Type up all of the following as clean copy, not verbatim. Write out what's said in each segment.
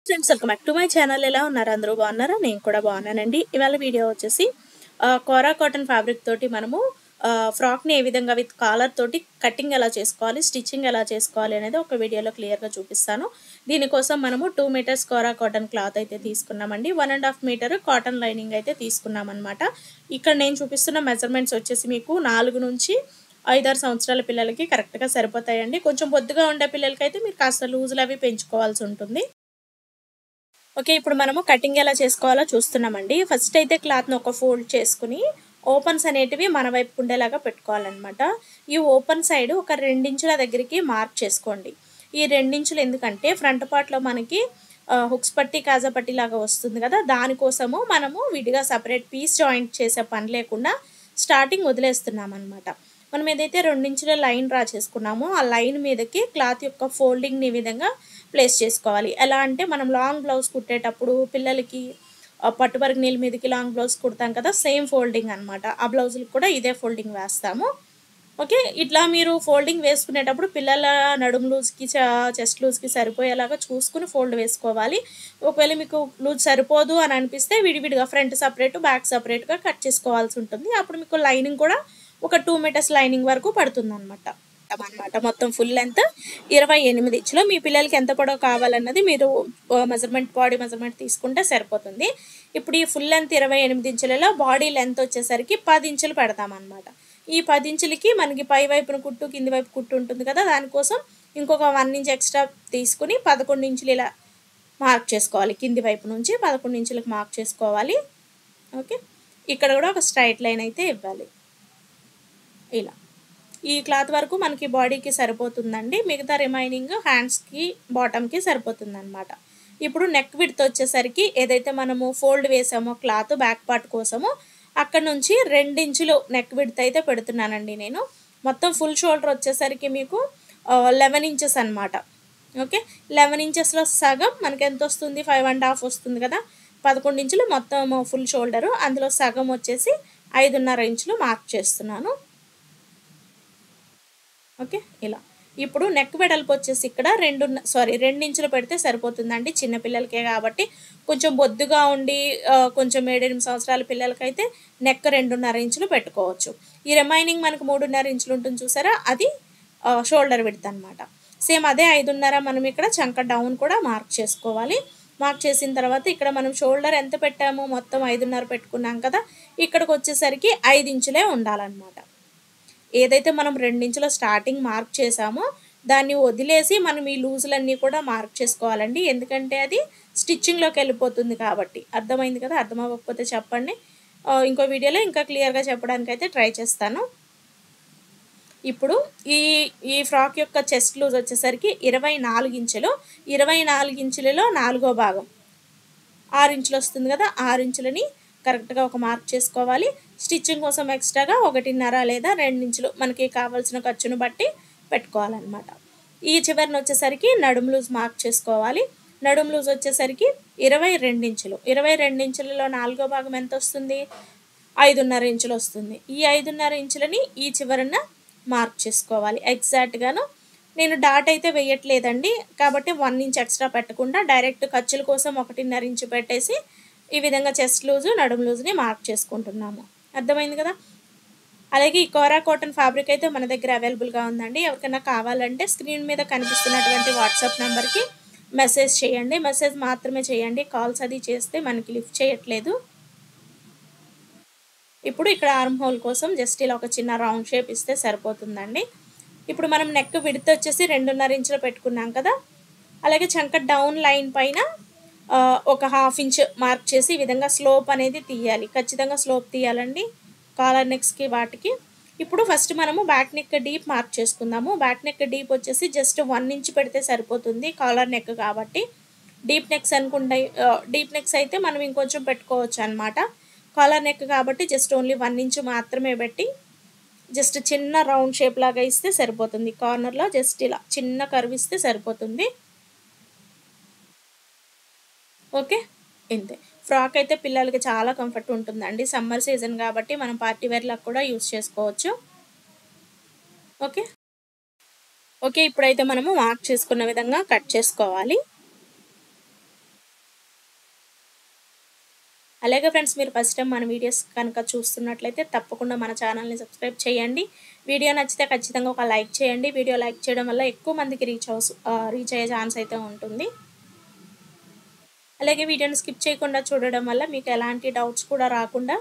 Friends, welcome back to my channel. ఎలా ఉన్నారు? అందరూ బాగున్నారా? నేను కూడా బాగున్నానండి. ఇవాళ వీడియో వచ్చేసి కోరా కాటన్ ఫ్యాబ్రిక్ తోటి మనము ఫ్రాక్ని ఏ విధంగా విత్ కాలర్ తోటి కటింగ్ ఎలా చేసుకోవాలి, స్టిచ్చింగ్ ఎలా చేసుకోవాలి అనేది ఒక వీడియోలో క్లియర్గా చూపిస్తాను. దీనికోసం మనము 2 మీటర్స్ కోరా కాటన్ క్లాత్ అయితే తీసుకున్నామండి. 1.5 మీటర్ కాటన్ లైనింగ్ అయితే తీసుకున్నాం అనమాట. ఇక్కడ నేను చూపిస్తున్న మెజర్మెంట్స్ వచ్చేసి మీకు 4 నుంచి 5-6 సంవత్సరాల పిల్లలకి కరెక్ట్గా సరిపోతాయండి. కొంచెం బొద్దుగా ఉండే పిల్లలకి అయితే మీరు కాస్త లూజులు అవి పెంచుకోవాల్సి ఉంటుంది. ఓకే, ఇప్పుడు మనము కటింగ్ ఎలా చేసుకోవాలో చూస్తున్నామండి. ఫస్ట్ అయితే క్లాత్ను ఒక ఫోల్డ్ చేసుకుని ఓపెన్స్ అనేటివి మన వైపు ఉండేలాగా పెట్టుకోవాలన్నమాట. ఈ ఓపెన్ సైడ్ ఒక 2 ఇంచుల దగ్గరికి మార్క్ చేసుకోండి. ఈ 2 ఇంచులు ఎందుకంటే ఫ్రంట్ పార్ట్లో మనకి హుక్స్ పట్టి కాజా పట్టి లాగా వస్తుంది కదా, దానికోసము మనము విడిగా సపరేట్ పీస్ జాయింట్ చేసే పని లేకుండా స్టార్టింగ్ వదిలేస్తున్నాం అనమాట. మనం ఏదైతే 2 ఇంచుల లైన్ డ్రా చేసుకున్నామో ఆ లైన్ మీదకి క్లాత్ యొక్క ఫోల్డింగ్ని ఈ విధంగా ప్లేస్ చేసుకోవాలి. ఎలా అంటే మనం లాంగ్ బ్లౌజ్ కుట్టేటప్పుడు పిల్లలకి పట్టుబరికి నీళ్ళ మీదకి లాంగ్ బ్లౌజ్ కుడతాం కదా, సేమ్ ఫోల్డింగ్ అనమాట. ఆ బ్లౌజులకు కూడా ఇదే ఫోల్డింగ్ వేస్తాము. ఓకే, ఇట్లా మీరు ఫోల్డింగ్ వేసుకునేటప్పుడు పిల్లల నడుము లూజ్కి చెస్ట్ లూజ్కి సరిపోయేలాగా చూసుకుని ఫోల్డ్ వేసుకోవాలి. ఒకవేళ మీకు లూజ్ సరిపోదు అని అనిపిస్తే విడివిడిగా ఫ్రంట్ సపరేట్ బ్యాక్ సపరేట్గా కట్ చేసుకోవాల్సి ఉంటుంది. అప్పుడు మీకు లైనింగ్ కూడా ఒక 2 మీటర్స్ లైనింగ్ వరకు పడుతుంది అనమాట. మొత్తం ఫుల్ లెంత్ 28 ఇంచులు. మీ పిల్లలకి ఎంత పొడవు కావాలన్నది మీరు బాడీ మెజర్మెంట్ తీసుకుంటే సరిపోతుంది. ఇప్పుడు ఈ ఫుల్ లెంత్ 28 ఇంచులలో బాడీ లెంత్ వచ్చేసరికి 10 ఇంచులు పెడతాం అనమాట. ఈ 10 ఇంచులకి మనకి పై వైపున కుట్టు కింది వైపు కుట్టు ఉంటుంది కదా, దానికోసం ఇంకొక 1 ఇంచ్ ఎక్స్ట్రా తీసుకుని 11 ఇంచులు ఇలా మార్క్ చేసుకోవాలి. కింది వైపు నుంచి 11 ఇంచులకు మార్క్ చేసుకోవాలి. ఓకే, ఇక్కడ కూడా ఒక స్ట్రైట్ లైన్ అయితే ఇవ్వాలి. ఇలా ఈ క్లాత్ వరకు మనకి బాడీకి సరిపోతుందండి. మిగతా రిమైనింగ్ హ్యాండ్స్కి బాటమ్కి సరిపోతుంది అనమాట. ఇప్పుడు నెక్ విడ్త్ వచ్చేసరికి ఏదైతే మనము ఫోల్డ్ వేసామో క్లాత్ బ్యాక్ పార్ట్ కోసము అక్కడ నుంచి 2 ఇంచులు నెక్ విడ్త్ అయితే పెడుతున్నానండి నేను. మొత్తం ఫుల్ షోల్డర్ వచ్చేసరికి మీకు 11 ఇంచెస్ అనమాట. ఓకే, 11 ఇంచెస్లో సగం మనకి ఎంత వస్తుంది? 5.5 వస్తుంది కదా. 11 ఇంచులు మొత్తం ఫుల్ షోల్డరు, అందులో సగం వచ్చేసి 5.5 ఇంచులు మార్క్ చేస్తున్నాను. ఓకే, ఇలా ఇప్పుడు నెక్ వెడల్పు వచ్చేసి ఇక్కడ 2 ఇంచులు పెడితే సరిపోతుందండి. చిన్నపిల్లలకే కాబట్టి కొంచెం బొద్దుగా ఉండి కొంచెం 7-8 సంవత్సరాల పిల్లలకైతే నెక్ 2.5 ఇంచులు పెట్టుకోవచ్చు. ఈ రిమైనింగ్ మనకు 3.5 ఇంచులు ఉంటుంది చూసారా, అది షోల్డర్ విడ్త్ అనమాట. సేమ్ అదే 5.5 మనం ఇక్కడ చంక డౌన్ కూడా మార్క్ చేసుకోవాలి. మార్క్ చేసిన తర్వాత ఇక్కడ మనం షోల్డర్ ఎంత పెట్టామో మొత్తం 5.5 పెట్టుకున్నాం కదా, ఇక్కడికి వచ్చేసరికి 5 ఇంచులే ఉండాలన్నమాట. ఏదైతే మనం 2 ఇంచుల స్టార్టింగ్ మార్క్ చేసామో దాన్ని వదిలేసి మనం ఈ లూజులన్నీ కూడా మార్క్ చేసుకోవాలండి. ఎందుకంటే అది స్టిచ్చింగ్లోకి వెళ్ళిపోతుంది కాబట్టి. అర్థమైంది కదా? అర్థం అవ్వకపోతే చెప్పండి, ఇంకో వీడియోలో ఇంకా క్లియర్గా చెప్పడానికి అయితే ట్రై చేస్తాను. ఇప్పుడు ఈ ఫ్రాక్ యొక్క చెస్ట్ లూజ్ వచ్చేసరికి 24 ఇంచులు. 24 ఇంచులలో 4వ భాగం 6 ఇంచులు వస్తుంది కదా, 6 ఇంచులని కరెక్ట్గా ఒక మార్క్ చేసుకోవాలి. స్టిచ్చింగ్ కోసం ఎక్స్ట్రాగా 1.5 లేదా 2 ఇంచులు మనకి కావాల్సిన ఖర్చును బట్టి పెట్టుకోవాలన్నమాట. ఈ చివరిని వచ్చేసరికి నడుము లూజ్ మార్క్ చేసుకోవాలి. నడుము లూజ్ వచ్చేసరికి 22 ఇంచులు. 22 ఇంచులలో 4వ భాగం ఎంత వస్తుంది? 5.5 ఇంచులు వస్తుంది. ఈ 5.5 ఇంచులని ఈ చివరన మార్క్ చేసుకోవాలి ఎగ్జాక్ట్గాను. నేను డాట్ అయితే వేయట్లేదండి కాబట్టి 1 ఇంచ్ ఎక్స్ట్రా పెట్టకుండా డైరెక్ట్ ఖర్చుల కోసం 1.5 ఇంచు పెట్టేసి ఈ విధంగా చెస్ట్ లూజు నడుము లూజ్ని మార్క్ చేసుకుంటున్నాము. అర్థమైంది కదా? అలాగే ఈ కోరా కాటన్ ఫ్యాబ్రిక్ అయితే మన దగ్గర అవైలబుల్గా ఉందండి. ఎవరికైనా కావాలంటే స్క్రీన్ మీద కనిపిస్తున్నటువంటి వాట్సాప్ నెంబర్కి మెసేజ్ చేయండి. మెసేజ్ మాత్రమే చేయండి, కాల్స్ అది చేస్తే మనకి లిఫ్ట్ చేయట్లేదు. ఇప్పుడు ఇక్కడ ఆర్మ్ హోల్ కోసం జస్ట్ ఇలా ఒక చిన్న రౌండ్ షేప్ ఇస్తే సరిపోతుందండి. ఇప్పుడు మనం నెక్ విడ్త్ వచ్చేసి 2.5 ఇంచులు పెట్టుకున్నాం కదా, అలాగే చంక డౌన్ లైన్ పైన ఒక 1/2 ఇంచ్ మార్క్ చేసి ఈ విధంగా స్లోప్ అనేది తీయాలి. ఖచ్చితంగా స్లోప్ తీయాలండి కాలర్ నెక్స్కి వాటికి. ఇప్పుడు ఫస్ట్ మనము బ్యాక్ నెక్ డీప్ మార్క్ చేసుకుందాము. బ్యాక్ నెక్ డీప్ వచ్చేసి జస్ట్ 1 ఇంచ్ పెడితే సరిపోతుంది కాలర్ నెక్ కాబట్టి. డీప్ నెక్స్ అయితే మనం ఇంకొంచెం పెట్టుకోవచ్చు అనమాట. కాలర్ నెక్ కాబట్టి జస్ట్ ఓన్లీ 1 ఇంచ్ మాత్రమే పెట్టి జస్ట్ చిన్న రౌండ్ షేప్ లాగా ఇస్తే సరిపోతుంది. కార్నర్లో జస్ట్ ఇలా చిన్న కర్వ్ ఇస్తే సరిపోతుంది. ఓకే, ఇంతే. ఫ్రాక్ అయితే పిల్లలకి చాలా కంఫర్ట్ ఉంటుందండి. సమ్మర్ సీజన్ కాబట్టి మనం పార్టీ వేర్లకు కూడా యూస్ చేసుకోవచ్చు. ఓకే, ఇప్పుడైతే మనము మార్క్ చేసుకున్న విధంగా కట్ చేసుకోవాలి. అలాగే ఫ్రెండ్స్, మీరు ఫస్ట్ టైం మన వీడియోస్ కనుక చూస్తున్నట్లయితే తప్పకుండా మన ఛానల్ని సబ్స్క్రైబ్ చేయండి. వీడియో నచ్చితే ఖచ్చితంగా ఒక లైక్ చేయండి. వీడియో లైక్ చేయడం వల్ల ఎక్కువ మందికి రీచ్ అయ్యే ఛాన్స్ అయితే ఉంటుంది. అలాగే వీడియోని స్కిప్ చేయకుండా చూడడం వల్ల మీకు ఎలాంటి డౌట్స్ కూడా రాకుండా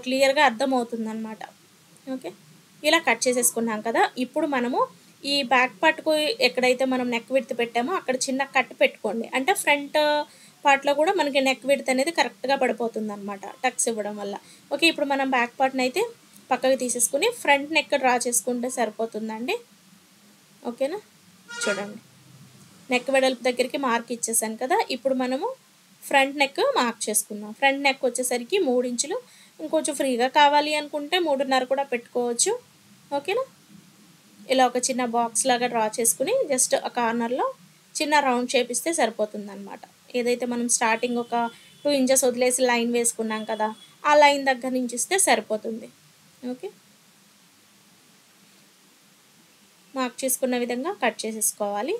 క్లియర్గా అర్థమవుతుందన్నమాట. ఓకే, ఇలా కట్ చేసేసుకున్నాం కదా. ఇప్పుడు మనము ఈ బ్యాక్ పార్ట్కు ఎక్కడైతే మనం నెక్ విడ్త్ పెట్టామో అక్కడ చిన్న కట్ పెట్టుకోండి. అంటే ఫ్రంట్ పార్ట్లో కూడా మనకి నెక్ విడ్త్ అనేది కరెక్ట్గా పడిపోతుంది అనమాట టక్స్ ఇవ్వడం వల్ల. ఓకే, ఇప్పుడు మనం బ్యాక్ పార్ట్ని అయితే పక్కకి తీసేసుకుని ఫ్రంట్ నెక్ డ్రా చేసుకుంటే సరిపోతుందండి. ఓకేనా, చూడండి నెక్ వెడల్పు దగ్గరికి మార్క్ ఇచ్చేసాను కదా. ఇప్పుడు మనము ఫ్రంట్ నెక్ మార్క్ చేసుకుందాం. ఫ్రంట్ నెక్ వచ్చేసరికి 3 ఇంచులు. ఇంకొంచెం ఫ్రీగా కావాలి అనుకుంటే 3.5 కూడా పెట్టుకోవచ్చు. ఓకేనా, ఇలా ఒక చిన్న బాక్స్ లాగా డ్రా చేసుకుని జస్ట్ ఆ కార్నర్లో చిన్న రౌండ్ షేప్ ఇస్తే సరిపోతుంది అనమాట. ఏదైతే మనం స్టార్టింగ్ ఒక 2 ఇంచెస్ వదిలేసి లైన్ వేసుకున్నాం కదా, ఆ లైన్ దగ్గర నుంచి ఇస్తే సరిపోతుంది. ఓకే, మార్క్ చేసుకున్న విధంగా కట్ చేసేసుకోవాలి.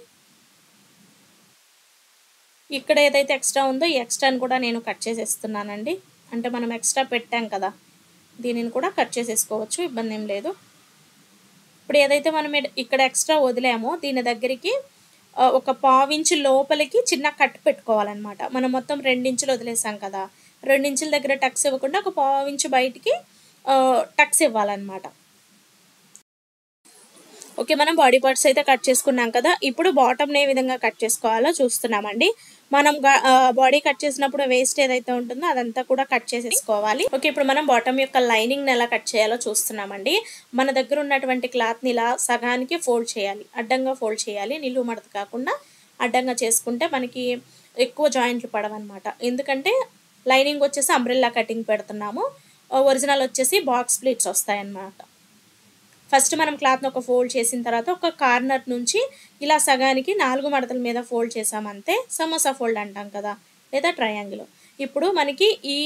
ఇక్కడ ఏదైతే ఎక్స్ట్రా ఉందో ఈ ఎక్స్ట్రాని కూడా నేను కట్ చేసేస్తున్నానండి. అంటే మనం ఎక్స్ట్రా పెట్టాం కదా, దీనిని కూడా కట్ చేసేసుకోవచ్చు, ఇబ్బంది ఏం లేదు. ఇప్పుడు ఏదైతే మనం ఇక్కడ ఎక్స్ట్రా వదిలామో దీని దగ్గరికి ఒక 1/4 ఇంచు లోపలికి చిన్న కట్ పెట్టుకోవాలన్నమాట. మనం మొత్తం 2 ఇంచులు వదిలేసాం కదా, 2 ఇంచుల దగ్గర టక్స్ ఇవ్వకుండా ఒక 1/4 ఇంచు బయటికి టక్స్ ఇవ్వాలన్నమాట. ఓకే, మనం బాడీ పార్ట్స్ అయితే కట్ చేసుకున్నాం కదా. ఇప్పుడు బాటమ్ని ఏ విధంగా కట్ చేసుకోవాలో చూస్తున్నామండి. మనం బాడీ కట్ చేసినప్పుడు వేస్ట్ ఏదైతే ఉంటుందో అదంతా కూడా కట్ చేసేసుకోవాలి. ఓకే, ఇప్పుడు మనం బాటమ్ యొక్క లైనింగ్ని ఎలా కట్ చేయాలో చూస్తున్నామండి. మన దగ్గర ఉన్నటువంటి క్లాత్ని ఇలా సగానికి ఫోల్డ్ చేయాలి, అడ్డంగా ఫోల్డ్ చేయాలి. నిలువు మడత కాకుండా అడ్డంగా చేసుకుంటే మనకి ఎక్కువ జాయింట్లు పడవన్నమాట. ఎందుకంటే లైనింగ్ వచ్చేసి అంబ్రెల్లా కటింగ్ పెడుతున్నాము, ఒరిజినల్ వచ్చేసి బాక్స్ ప్లీట్స్ వస్తాయన్నమాట. ఫస్ట్ మనం క్లాత్ని ఒక ఫోల్డ్ చేసిన తర్వాత ఒక కార్నర్ నుంచి ఇలా సగానికి 4 మడతల మీద ఫోల్డ్ చేసామంతే. సమోసా ఫోల్డ్ అంటాం కదా, లేదా ట్రయాంగిల్. ఇప్పుడు మనకి ఈ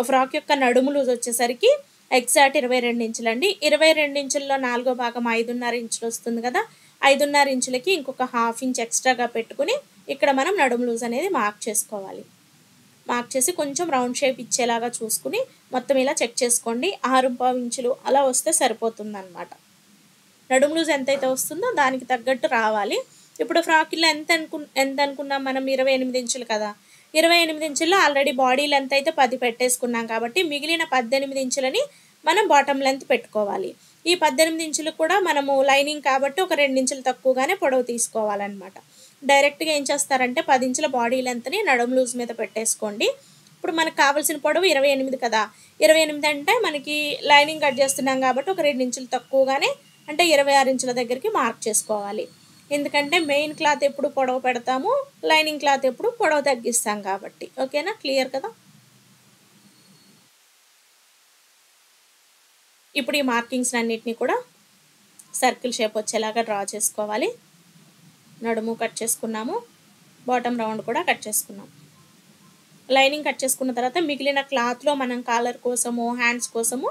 ఫ్రాక్ యొక్క నడుము లూజ్ వచ్చేసరికి ఎగ్జాక్ట్ 22 ఇంచులండి. 22 ఇంచుల్లో 4వ భాగం 5.5 ఇంచులు వస్తుంది కదా. 5.5 ఇంచులకి ఇంకొక 1/2 ఇంచ్ ఎక్స్ట్రాగా పెట్టుకుని ఇక్కడ మనం నడుము లూజ్ అనేది మార్క్ చేసుకోవాలి. మార్క్ చేసి కొంచెం రౌండ్ షేప్ ఇచ్చేలాగా చూసుకుని మొత్తం ఇలా చెక్ చేసుకోండి. 6.5 ఇంచులు అలా వస్తే సరిపోతుంది అనమాట. నడుము లూజ్ ఎంతైతే వస్తుందో దానికి తగ్గట్టు రావాలి. ఇప్పుడు ఫ్రాక్ ఇలా ఎంత అనుకున్నాం మనం, 28 ఇంచులు కదా. 28 ఇంచుల్లో ఆల్రెడీ బాడీ లెంత్ అయితే 10 పెట్టేసుకున్నాం కాబట్టి మిగిలిన 18 ఇంచులని మనం బాటమ్ లెంత్ పెట్టుకోవాలి. ఈ 18 ఇంచులు కూడా మనము లైనింగ్ కాబట్టి ఒక 2 ఇంచులు తక్కువగానే పొడవు తీసుకోవాలన్నమాట. డైరెక్ట్గా ఏం చేస్తారంటే 10 ఇంచుల బాడీ లెంత్ని నడుము లూజ్ మీద పెట్టేసుకోండి. ఇప్పుడు మనకు కావాల్సిన పొడవు 28 కదా. 28 అంటే మనకి లైనింగ్ కట్ చేస్తున్నాం కాబట్టి ఒక 2 ఇంచులు తక్కువగానే, అంటే 26 ఇంచుల దగ్గరికి మార్క్ చేసుకోవాలి. ఎందుకంటే మెయిన్ క్లాత్ ఎప్పుడు పొడవు పెడతాము, లైనింగ్ క్లాత్ ఎప్పుడు పొడవు తగ్గిస్తాం కాబట్టి. ఓకేనా, క్లియర్ కదా. ఇప్పుడు ఈ మార్కింగ్స్ అన్నిటిని కూడా సర్కిల్ షేప్ వచ్చేలాగా డ్రా చేసుకోవాలి. నడుము కట్ చేసుకున్నాము, బాటమ్ రౌండ్ కూడా కట్ చేసుకున్నాం. లైనింగ్ కట్ చేసుకున్న తర్వాత మిగిలిన క్లాత్లో మనం కాలర్ కోసము, హ్యాండ్స్ కోసము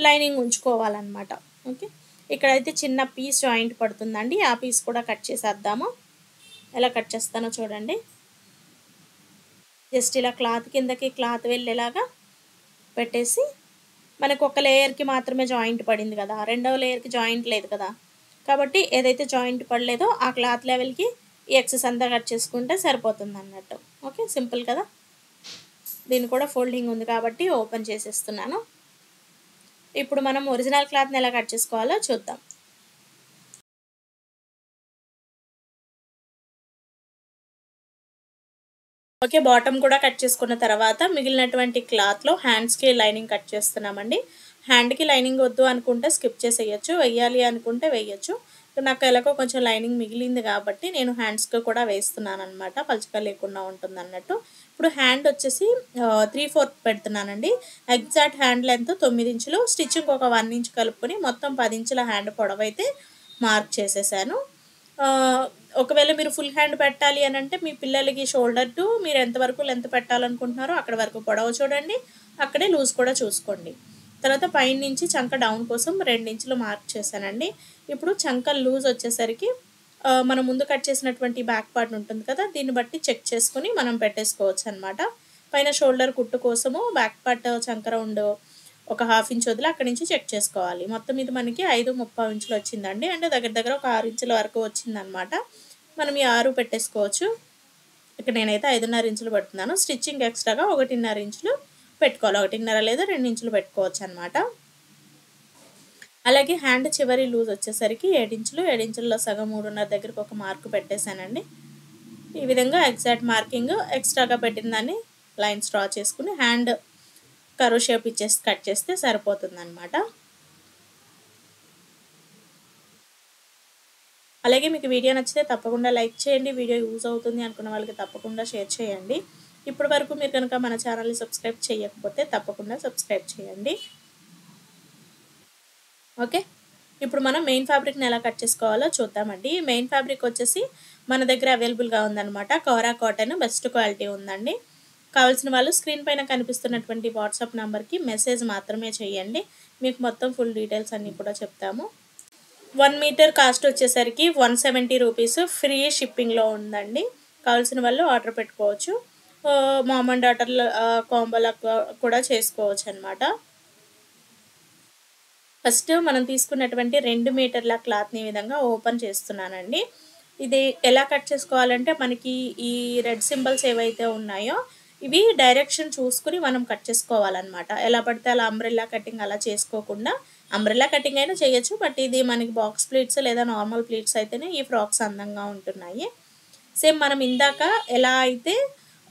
లైనింగ్ ఉంచుకోవాలన్నమాట. ఓకే, ఇక్కడైతే చిన్న పీస్ జాయింట్ పడుతుందండి, ఆ పీస్ కూడా కట్ చేసేద్దాము. ఎలా కట్ చేస్తానో చూడండి. జస్ట్ ఇలా క్లాత్ కిందకి క్లాత్ వెళ్ళేలాగా పెట్టేసి, మనకు ఒక లేయర్కి మాత్రమే జాయింట్ పడింది కదా, రెండవ లేయర్కి జాయింట్ లేదు కదా, కాబట్టి ఏదైతే జాయింట్ పడలేదో ఆ క్లాత్ లెవెల్కి ఈ ఎక్సెస్ అంతా కట్ చేసుకుంటే సరిపోతుంది అన్నట్టు. ఓకే, సింపుల్ కదా. దీన్ని కూడా ఫోల్డింగ్ ఉంది కాబట్టి ఓపెన్ చేసేస్తున్నాను. ఇప్పుడు మనం ఒరిజినల్ క్లాత్ని ఎలా కట్ చేసుకోవాలో చూద్దాం. ఓకే, బాటమ్ కూడా కట్ చేసుకున్న తర్వాత మిగిలినటువంటి క్లాత్లో హ్యాండ్స్కి లైనింగ్ కట్ చేస్తున్నామండి. హ్యాండ్కి లైనింగ్ వద్దు అనుకుంటే స్కిప్ చేసేయచ్చు, వెయ్యాలి అనుకుంటే వేయచ్చు. నాకు ఎలాగో కొంచెం లైనింగ్ మిగిలింది కాబట్టి నేను హ్యాండ్స్కి కూడా వేస్తున్నాను అనమాట, పలుచగా లేకుండా ఉంటుంది అన్నట్టు. ఇప్పుడు హ్యాండ్ వచ్చేసి 3/4 పెడుతున్నానండి. ఎగ్జాక్ట్ హ్యాండ్ లెంత్ 9 ఇంచులు, స్టిచ్చింగ్ ఒక 1 ఇంచ్ కలుపుకొని మొత్తం 10 ఇంచుల హ్యాండ్ పొడవు అయితే మార్క్ చేసేసాను. ఒకవేళ మీరు ఫుల్ హ్యాండ్ పెట్టాలి అని అంటే మీ పిల్లలకి షోల్డర్ టు మీరు ఎంతవరకు లెంత్ పెట్టాలనుకుంటున్నారో అక్కడ వరకు పొడవు చూడండి, అక్కడే లూజ్ కూడా చూసుకోండి. తర్వాత పైన నుంచి చంక డౌన్ కోసం 2 ఇంచులు మార్క్ చేశానండి. ఇప్పుడు చంక లూజ్ వచ్చేసరికి మనం ముందు కట్ చేసినటువంటి బ్యాక్ పార్ట్ ఉంటుంది కదా, దీన్ని బట్టి చెక్ చేసుకుని మనం పెట్టేసుకోవచ్చు అనమాట. పైన షోల్డర్ కుట్టు కోసము బ్యాక్ పార్ట్ చంకర రౌండ్ ఒక 1/2 ఇంచ్ వదిలి అక్కడి నుంచి చెక్ చేసుకోవాలి. మొత్తం ఇది మనకి 5.35 ఇంచులు వచ్చిందండి. అంటే దగ్గర దగ్గర ఒక 6 ఇంచుల వరకు వచ్చిందనమాట. మనం ఈ 6 పెట్టేసుకోవచ్చు. ఇక్కడ నేనైతే 5.5 ఇంచులు పెడుతున్నాను. స్టిచ్చింగ్ ఎక్స్ట్రాగా 1.5 ఇంచులు పెట్టుకోవాలి. 1.5 లేదా 2 ఇంచులు పెట్టుకోవచ్చు అనమాట. అలాగే హ్యాండ్ చివరి లూజ్ వచ్చేసరికి 7 ఇంచులు, 7 ఇంచుల్లో సగం 3.5 దగ్గరకు ఒక మార్కు పెట్టేశానండి. ఈ విధంగా ఎగ్జాక్ట్ మార్కింగ్ ఎక్స్ట్రాగా పెట్టిన దాన్ని లైన్స్ డ్రా చేసుకుని హ్యాండ్ కర్వ్ షేప్ ఇచ్చేసి కట్ చేస్తే సరిపోతుందన్నమాట. అలాగే మీకు వీడియో నచ్చితే తప్పకుండా లైక్ చేయండి. వీడియో యూజ్ అవుతుంది అనుకున్న వాళ్ళకి తప్పకుండా షేర్ చేయండి. ఇప్పటి వరకు మీరు కనుక మన ఛానల్ని సబ్స్క్రైబ్ చేయకపోతే తప్పకుండా సబ్స్క్రైబ్ చేయండి. ఓకే, ఇప్పుడు మనం మెయిన్ ఫ్యాబ్రిక్ని ఎలా కట్ చేసుకోవాలో చూద్దామండి. మెయిన్ ఫ్యాబ్రిక్ వచ్చేసి మన దగ్గర అవైలబుల్గా ఉందన్నమాట. కోరా కాటన్ బెస్ట్ క్వాలిటీ ఉందండి. కావాల్సిన వాళ్ళు స్క్రీన్ పైన కనిపిస్తున్నటువంటి వాట్సాప్ నెంబర్కి మెసేజ్ మాత్రమే చేయండి. మీకు మొత్తం ఫుల్ డీటెయిల్స్ అన్నీ కూడా చెప్తాము. 1 మీటర్ కాస్ట్ వచ్చేసరికి 170 రూపీస్ ఫ్రీ షిప్పింగ్లో ఉందండి. కావాల్సిన వాళ్ళు ఆర్డర్ పెట్టుకోవచ్చు. మామ్ అండ్ డాటర్ కాంబోలా కూడా చేసుకోవచ్చు అనమాట. ఫస్ట్ మనం తీసుకున్నటువంటి 2 మీటర్ల క్లాత్ని ఈ విధంగా ఓపెన్ చేస్తున్నానండి. ఇది ఎలా కట్ చేసుకోవాలంటే మనకి ఈ రెడ్ సింబల్స్ ఏవైతే ఉన్నాయో ఇవి డైరెక్షన్ చూసుకుని మనం కట్ చేసుకోవాలన్నమాట. ఎలా పడితే అలా అంబ్రెల్లా కటింగ్ అలా చేసుకోకుండా, అంబ్రెల్లా కటింగ్ అయినా చేయొచ్చు, బట్ ఇది మనకి బాక్స్ ప్లీట్స్ లేదా నార్మల్ ప్లీట్స్ అయితేనే ఈ ఫ్రాక్స్ అందంగా ఉంటున్నాయి. సేమ్ మనం ఇందాక ఎలా అయితే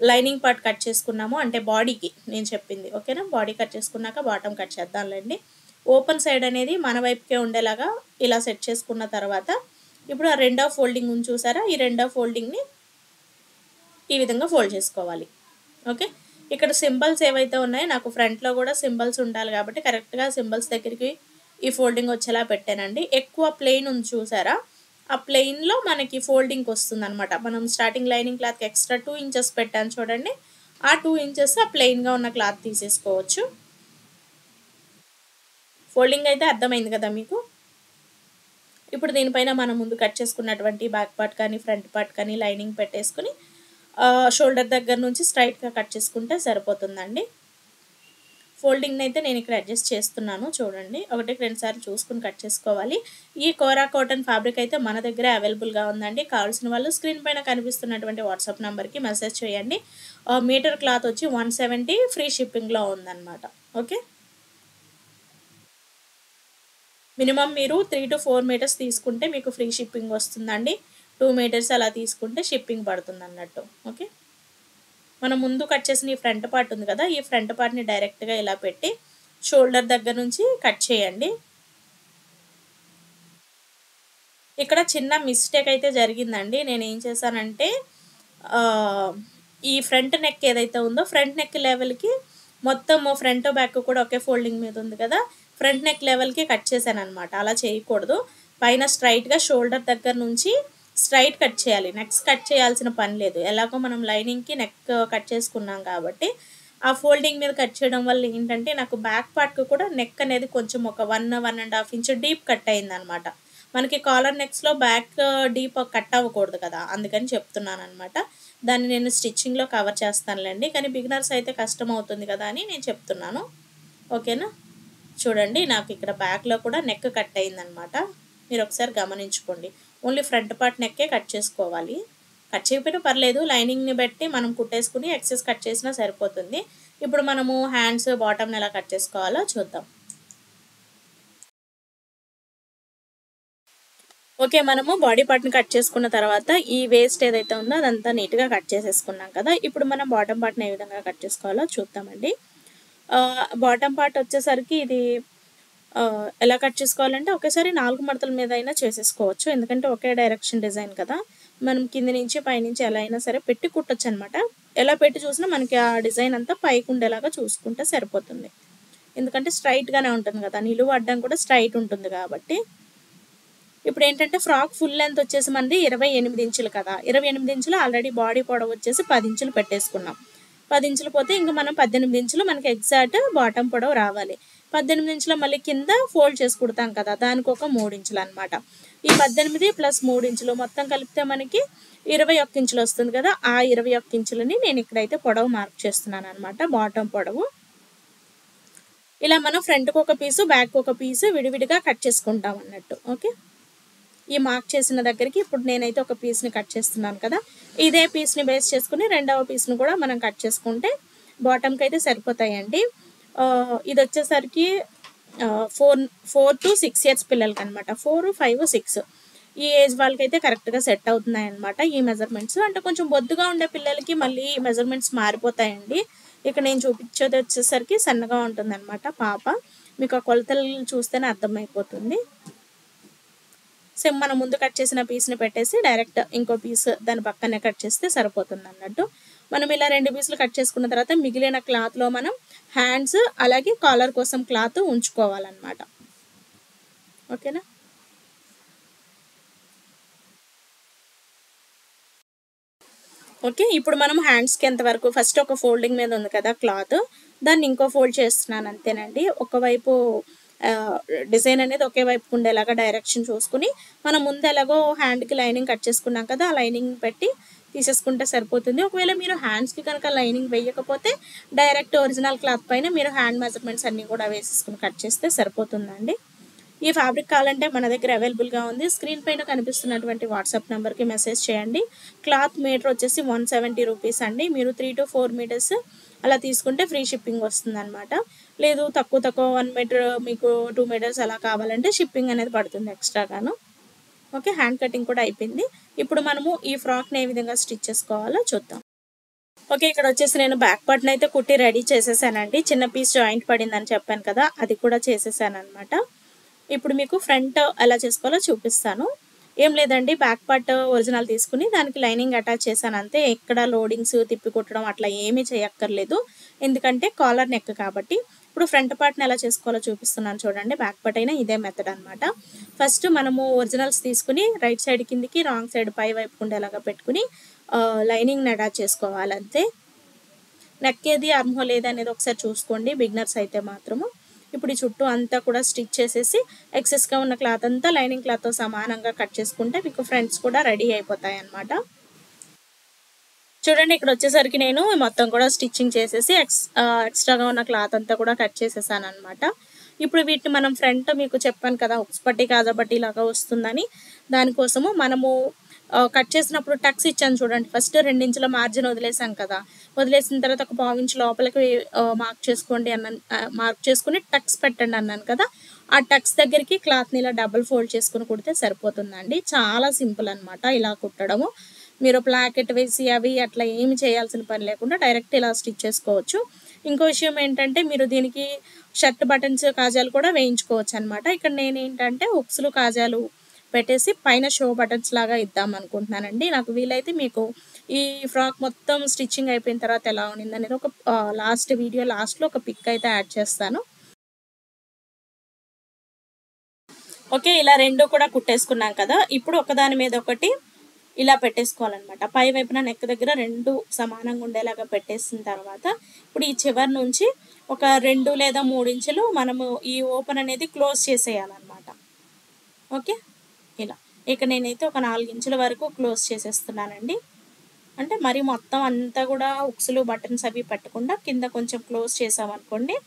లైనింగ్ పార్ట్ కట్ చేసుకున్నామో అంటే బాడీకి నేను చెప్పింది, ఓకేనా. బాడీ కట్ చేసుకున్నాక బాటమ్ కట్ చేద్దాంలేండి. ఓపెన్ సైడ్ అనేది మన వైపుకే ఉండేలాగా ఇలా సెట్ చేసుకున్న తర్వాత ఇప్పుడు ఆ రెండో ఫోల్డింగ్ ఉంది చూసారా, ఈ రెండో ఫోల్డింగ్ని ఈ విధంగా ఫోల్డ్ చేసుకోవాలి. ఓకే, ఇక్కడ సింబల్స్ ఏవైతే ఉన్నాయో నాకు ఫ్రంట్లో కూడా సింబల్స్ ఉండాలి కాబట్టి కరెక్ట్గా సింబల్స్ దగ్గరికి ఈ ఫోల్డింగ్ వచ్చేలా పెట్టానండి. ఎక్కువ ప్లెయిన్ ఉంది చూసారా, ఆ ప్లెయిన్లో మనకి ఫోల్డింగ్ వస్తుంది అనమాట. మనం స్టార్టింగ్ లైనింగ్ క్లాత్కి ఎక్స్ట్రా 2 ఇంచెస్ పెట్టాను చూడండి, ఆ 2 ఇంచెస్ ఆ ప్లెయిన్గా ఉన్న క్లాత్ తీసేసుకోవచ్చు. ఫోల్డింగ్ అయితే అర్థమైంది కదా మీకు. ఇప్పుడు దీనిపైన మనం ముందు కట్ చేసుకున్నటువంటి బ్యాక్ పార్ట్ కానీ ఫ్రంట్ పార్ట్ కానీ లైనింగ్ పెట్టేసుకుని షోల్డర్ దగ్గర నుంచి స్ట్రైట్గా కట్ చేసుకుంటే సరిపోతుందండి. ఫోల్డింగ్ని అయితే నేను ఇక్కడ అడ్జస్ట్ చేస్తున్నాను చూడండి. 1-2 సార్లు చూసుకుని కట్ చేసుకోవాలి. ఈ కోరా కాటన్ ఫ్యాబ్రిక్ అయితే మన దగ్గర అవైలబుల్గా ఉందండి. కావాల్సిన వాళ్ళు స్క్రీన్ పైన కనిపిస్తున్నటువంటి వాట్సాప్ నెంబర్కి మెసేజ్ చేయండి. మీటర్ క్లాత్ వచ్చి 170 ఫ్రీ షిప్పింగ్లో ఉందన్నమాట. ఓకే, మినిమం మీరు 3 to 4 మీటర్స్ తీసుకుంటే మీకు ఫ్రీ షిప్పింగ్ వస్తుందండి. 2 మీటర్స్ అలా తీసుకుంటే షిప్పింగ్ పడుతుంది అన్నట్టు. ఓకే, మనం ముందు కట్ చేసిన ఈ ఫ్రంట్ పార్ట్ ఉంది కదా, ఈ ఫ్రంట్ పార్ట్ని డైరెక్ట్గా ఇలా పెట్టి షోల్డర్ దగ్గర నుంచి కట్ చేయండి. ఇక్కడ చిన్న మిస్టేక్ అయితే జరిగిందండి. నేను ఏం చేశానంటే ఈ ఫ్రంట్ నెక్ ఏదైతే ఉందో ఫ్రంట్ నెక్ లెవెల్కి మొత్తం ఫ్రంట్ బ్యాక్ కూడా ఒకే ఫోల్డింగ్ మీద ఉంది కదా, ఫ్రంట్ నెక్ లెవెల్కి కట్ చేశాను అనమాట. అలా చేయకూడదు. పైన స్ట్రైట్గా షోల్డర్ దగ్గర నుంచి స్ట్రైట్ కట్ చేయాలి. నెక్స్ట్ కట్ చేయాల్సిన పని లేదు. ఎలాగో మనం లైనింగ్కి నెక్ కట్ చేసుకున్నాం కాబట్టి ఆ ఫోల్డింగ్ మీద కట్ చేయడం వల్ల ఏంటంటే నాకు బ్యాక్ పార్ట్కి కూడా నెక్ అనేది కొంచెం ఒక 1-1.5 ఇంచ్ డీప్ కట్ అయిందనమాట. మనకి కాలర్ నెక్స్లో బ్యాక్ డీప్ కట్ అవ్వకూడదు కదా, అందుకని చెప్తున్నాను అనమాట. దాన్ని నేను స్టిచ్చింగ్లో కవర్ చేస్తానులేండి, కానీ బిగినర్స్ అయితే కష్టం అవుతుంది కదా అని నేను చెప్తున్నాను. ఓకేనా, చూడండి నాకు ఇక్కడ బ్యాక్లో కూడా నెక్ కట్ అయిందనమాట. మీరు ఒకసారి గమనించుకోండి. ఓన్లీ ఫ్రంట్ పార్ట్ నెక్కే కట్ చేసుకోవాలి. కట్ చేయకపోయినా పర్లేదు, లైనింగ్ని బట్టి మనం కుట్టేసుకుని ఎక్సెస్ కట్ చేసినా సరిపోతుంది. ఇప్పుడు మనము హ్యాండ్స్ బాటమ్ని ఎలా కట్ చేసుకోవాలో చూద్దాం. ఓకే, మనము బాడీ పార్ట్ని కట్ చేసుకున్న తర్వాత ఈ వేస్ట్ ఏదైతే ఉందో అదంతా నీట్గా కట్ చేసేసుకున్నాం కదా. ఇప్పుడు మనం బాటమ్ పార్ట్ని ఏ విధంగా కట్ చేసుకోవాలో చూద్దామండి. బాటమ్ పార్ట్ వచ్చేసరికి ఇది ఎలా కట్ చేసుకోవాలంటే ఒకేసారి 4 మడతల మీద అయినా చేసేసుకోవచ్చు, ఎందుకంటే ఒకే డైరెక్షన్ డిజైన్ కదా. మనం కింది నుంచి పైనుంచి ఎలా అయినా సరే పెట్టి కుట్టొచ్చు అనమాట. ఎలా పెట్టి చూసినా మనకి ఆ డిజైన్ అంతా పైకి ఉండేలాగా చూసుకుంటే సరిపోతుంది, ఎందుకంటే స్ట్రైట్గానే ఉంటుంది కదా, నిలువు అడ్డం కూడా స్ట్రైట్ ఉంటుంది కాబట్టి. ఇప్పుడు ఏంటంటే ఫ్రాక్ ఫుల్ లెంత్ వచ్చేసి మనది 28 ఇంచులు కదా, 28 ఇంచులు ఆల్రెడీ బాడీ పొడవు వచ్చేసి 10 ఇంచులు పెట్టేసుకున్నాం. 10 ఇంచులు పోతే ఇంకా మనం 18 ఇంచులు మనకి ఎగ్జాక్ట్ బాటమ్ పొడవు రావాలి. 18 ఇంచుల మళ్ళీ కింద ఫోల్డ్ చేసి కుడతాం కదా, దానికి ఒక 3 ఇంచులు అనమాట. ఈ 18 ప్లస్ 3 ఇంచులు మొత్తం కలిపితే మనకి 21 ఇంచులు వస్తుంది కదా. ఆ 21 ఇంచులని నేను ఇక్కడైతే పొడవు మార్క్ చేస్తున్నాను అనమాట, బాటమ్ పొడవు. ఇలా మనం ఫ్రంట్కి ఒక పీసు బ్యాక్ ఒక పీసు విడివిడిగా కట్ చేసుకుంటాం అన్నట్టు. ఓకే, ఈ మార్క్ చేసిన దగ్గరికి ఇప్పుడు నేనైతే ఒక పీస్ని కట్ చేస్తున్నాను కదా. ఇదే పీస్ని బేస్ చేసుకుని రెండవ పీస్ని కూడా మనం కట్ చేసుకుంటే బాటమ్కి అయితే సరిపోతాయండి. ఇది వచ్చేసరికి 4 to 6 ఇయర్స్ పిల్లలకి అనమాట. 4, 5, 6 ఈ ఏజ్ వాళ్ళకైతే కరెక్ట్గా సెట్ అవుతున్నాయి అనమాట ఈ మెజర్మెంట్స్. అంటే కొంచెం బొద్దుగా ఉండే పిల్లలకి మళ్ళీ ఈ మెజర్మెంట్స్ మారిపోతాయండి. ఇక్కడ నేను చూపించేది వచ్చేసరికి సన్నగా ఉంటుంది అనమాట పాప. మీకు ఆ కొలతలు చూస్తేనే అర్థమైపోతుంది. సేమ్ మనం ముందు కట్ చేసిన పీస్ని పెట్టేసి డైరెక్ట్ ఇంకో పీస్ దాని పక్కనే కట్ చేస్తే సరిపోతుంది అన్నట్టు. మనం ఇలా 2 పీసులు కట్ చేసుకున్న తర్వాత మిగిలిన క్లాత్లో మనం హ్యాండ్స్ అలాగే కాలర్ కోసం క్లాత్ ఉంచుకోవాలన్నమాట. ఓకేనా. ఓకే, ఇప్పుడు మనం హ్యాండ్స్కి ఎంతవరకు ఫస్ట్ ఒక ఫోల్డింగ్ మీద ఉంది కదా క్లాత్, దాన్ని ఇంకో ఫోల్డ్ చేస్తున్నాను అంతేనండి. ఒకవైపు డిజైన్ అనేది ఒకే వైపు ఉండేలాగా డైరెక్షన్ చూసుకుని మనం ముందు ఎలాగో హ్యాండ్కి లైనింగ్ కట్ చేసుకున్నాం కదా, ఆ లైనింగ్ పెట్టి తీసేసుకుంటే సరిపోతుంది. ఒకవేళ మీరు హ్యాండ్స్కి కనుక లైనింగ్ వేయకపోతే డైరెక్ట్ ఒరిజినల్ క్లాత్ పైన మీరు హ్యాండ్ మెజర్మెంట్స్ అన్నీ కూడా వేసేసుకుని కట్ చేస్తే సరిపోతుందండి. ఈ ఫ్యాబ్రిక్ కావాలంటే మన దగ్గర అవైలబుల్గా ఉంది. స్క్రీన్ పైన కనిపిస్తున్నటువంటి వాట్సాప్ నెంబర్కి మెసేజ్ చేయండి. క్లాత్ మీటర్ వచ్చేసి 170 రూపీస్ అండి. మీరు 3 to 4 మీటర్స్ అలా తీసుకుంటే ఫ్రీ షిప్పింగ్ వస్తుంది అనమాట. లేదు తక్కువ 1 మీటర్ మీకు 2 మీటర్స్ అలా కావాలంటే షిప్పింగ్ అనేది పడుతుంది ఎక్స్ట్రాగాను. ఓకే, హ్యాండ్ కటింగ్ కూడా అయిపోయింది. ఇప్పుడు మనము ఈ ఫ్రాక్ని ఏ విధంగా స్టిచ్ చేసుకోవాలో చూద్దాం. ఓకే, ఇక్కడ వచ్చేసి నేను బ్యాక్ పార్ట్ని అయితే కుట్టి రెడీ చేసేసానండి. చిన్న పీస్ జాయింట్ పడిందని చెప్పాను కదా, అది కూడా చేసేసాను అనమాట. ఇప్పుడు మీకు ఫ్రంట్ ఎలా చేసుకోవాలో చూపిస్తాను. ఏం లేదండి, బ్యాక్ పార్ట్ ఒరిజినల్ తీసుకుని దానికి లైనింగ్ అటాచ్ చేశాను అంతే. ఎక్కడ లోడింగ్స్ తిప్పి కుట్టడం అట్లా ఏమీ చేయక్కర్లేదు, ఎందుకంటే కాలర్ నెక్ కాబట్టి. ఇప్పుడు ఫ్రంట్ పార్ట్ని ఎలా చేసుకోవాలో చూపిస్తున్నాను చూడండి. బ్యాక్ పార్ట్ అయినా ఇదే మెథడ్ అనమాట. ఫస్ట్ మనము ఒరిజినల్స్ తీసుకుని రైట్ సైడ్ కిందికి రాంగ్ సైడ్ పై వైపు ఉండేలాగా పెట్టుకుని లైనింగ్ని అటాచ్ చేసుకోవాలంతే. నెక్ ఏది ఆర్మ్హోల్ ఏది అనేది ఒకసారి చూసుకోండి బిగినర్స్ అయితే మాత్రము. ఇప్పుడు ఈ చుట్టూ అంతా కూడా స్టిచ్ చేసేసి ఎక్సెస్గా ఉన్న క్లాత్ అంతా లైనింగ్ క్లాత్తో సమానంగా కట్ చేసుకుంటే మీకు ఫ్రంట్స్ కూడా రెడీ అయిపోతాయి అన్నమాట. చూడండి, ఇక్కడ వచ్చేసరికి నేను మొత్తం కూడా స్టిచ్చింగ్ చేసేసి ఎక్స్ట్రాగా ఉన్న క్లాత్ అంతా కూడా కట్ చేసేసాను అనమాట. ఇప్పుడు వీటిని మనం ఫ్రంట్ మీకు చెప్పాను కదా ఉక్స్ పట్టి కాజా పట్టి లాగా వస్తుందని, దానికోసము మనము కట్ చేసినప్పుడు టక్స్ ఇచ్చాను చూడండి. ఫస్ట్ 2 ఇంచుల మార్జిన్ వదిలేసాం కదా, వదిలేసిన తర్వాత ఒక 1/4 ఇంచు లోపలికి మార్క్ చేసుకోండి మార్క్ చేసుకుని టక్స్ పెట్టండి అన్నాను కదా. ఆ టక్స్ దగ్గరికి క్లాత్ని ఇలా డబుల్ ఫోల్డ్ చేసుకుని కుడితే సరిపోతుందండి. చాలా సింపుల్ అనమాట ఇలా కుట్టడము. మీరు ప్లాకెట్ వేసి అవి అట్లా ఏమి చేయాల్సిన పని లేకుండా డైరెక్ట్ ఇలా స్టిచ్ చేసుకోవచ్చు. ఇంకో విషయం ఏంటంటే మీరు దీనికి షర్ట్ బటన్స్ కాజాలు కూడా వేయించుకోవచ్చు అనమాట. ఇక్కడ నేను ఏంటంటే ఉక్సులు కాజాలు పెట్టేసి పైన షో బటన్స్ లాగా ఇద్దాం అనుకుంటున్నానండి. నాకు వీలైతే మీకు ఈ ఫ్రాక్ మొత్తం స్టిచ్చింగ్ అయిపోయిన తర్వాత ఎలా ఉండింది అనేది ఒక లాస్ట్ వీడియో లాస్ట్లో ఒక పిక్ అయితే యాడ్ చేస్తాను. ఓకే, ఇలా రెండు కూడా కుట్టేసుకున్నాం కదా. ఇప్పుడు ఒకదాని మీద ఒకటి ఇలా పెట్టేసుకోవాలన్నమాట. పై వైపున నెక్ దగ్గర 2 సమానంగా ఉండేలాగా పెట్టేసిన తర్వాత ఇప్పుడు ఈ చివరి నుంచి ఒక 2 లేదా 3 ఇంచులు మనము ఈ ఓపెన్ అనేది క్లోజ్ చేసేయాలన్నమాట. ఓకే, ఇలా ఇక నేనైతే ఒక 4 ఇంచుల వరకు క్లోజ్ చేసేస్తున్నానండి. అంటే మరి మొత్తం అంతా కూడా ఉక్సులు బటన్స్ అవి పెట్టకుండా కింద కొంచెం క్లోజ్ చేసామనుకోండి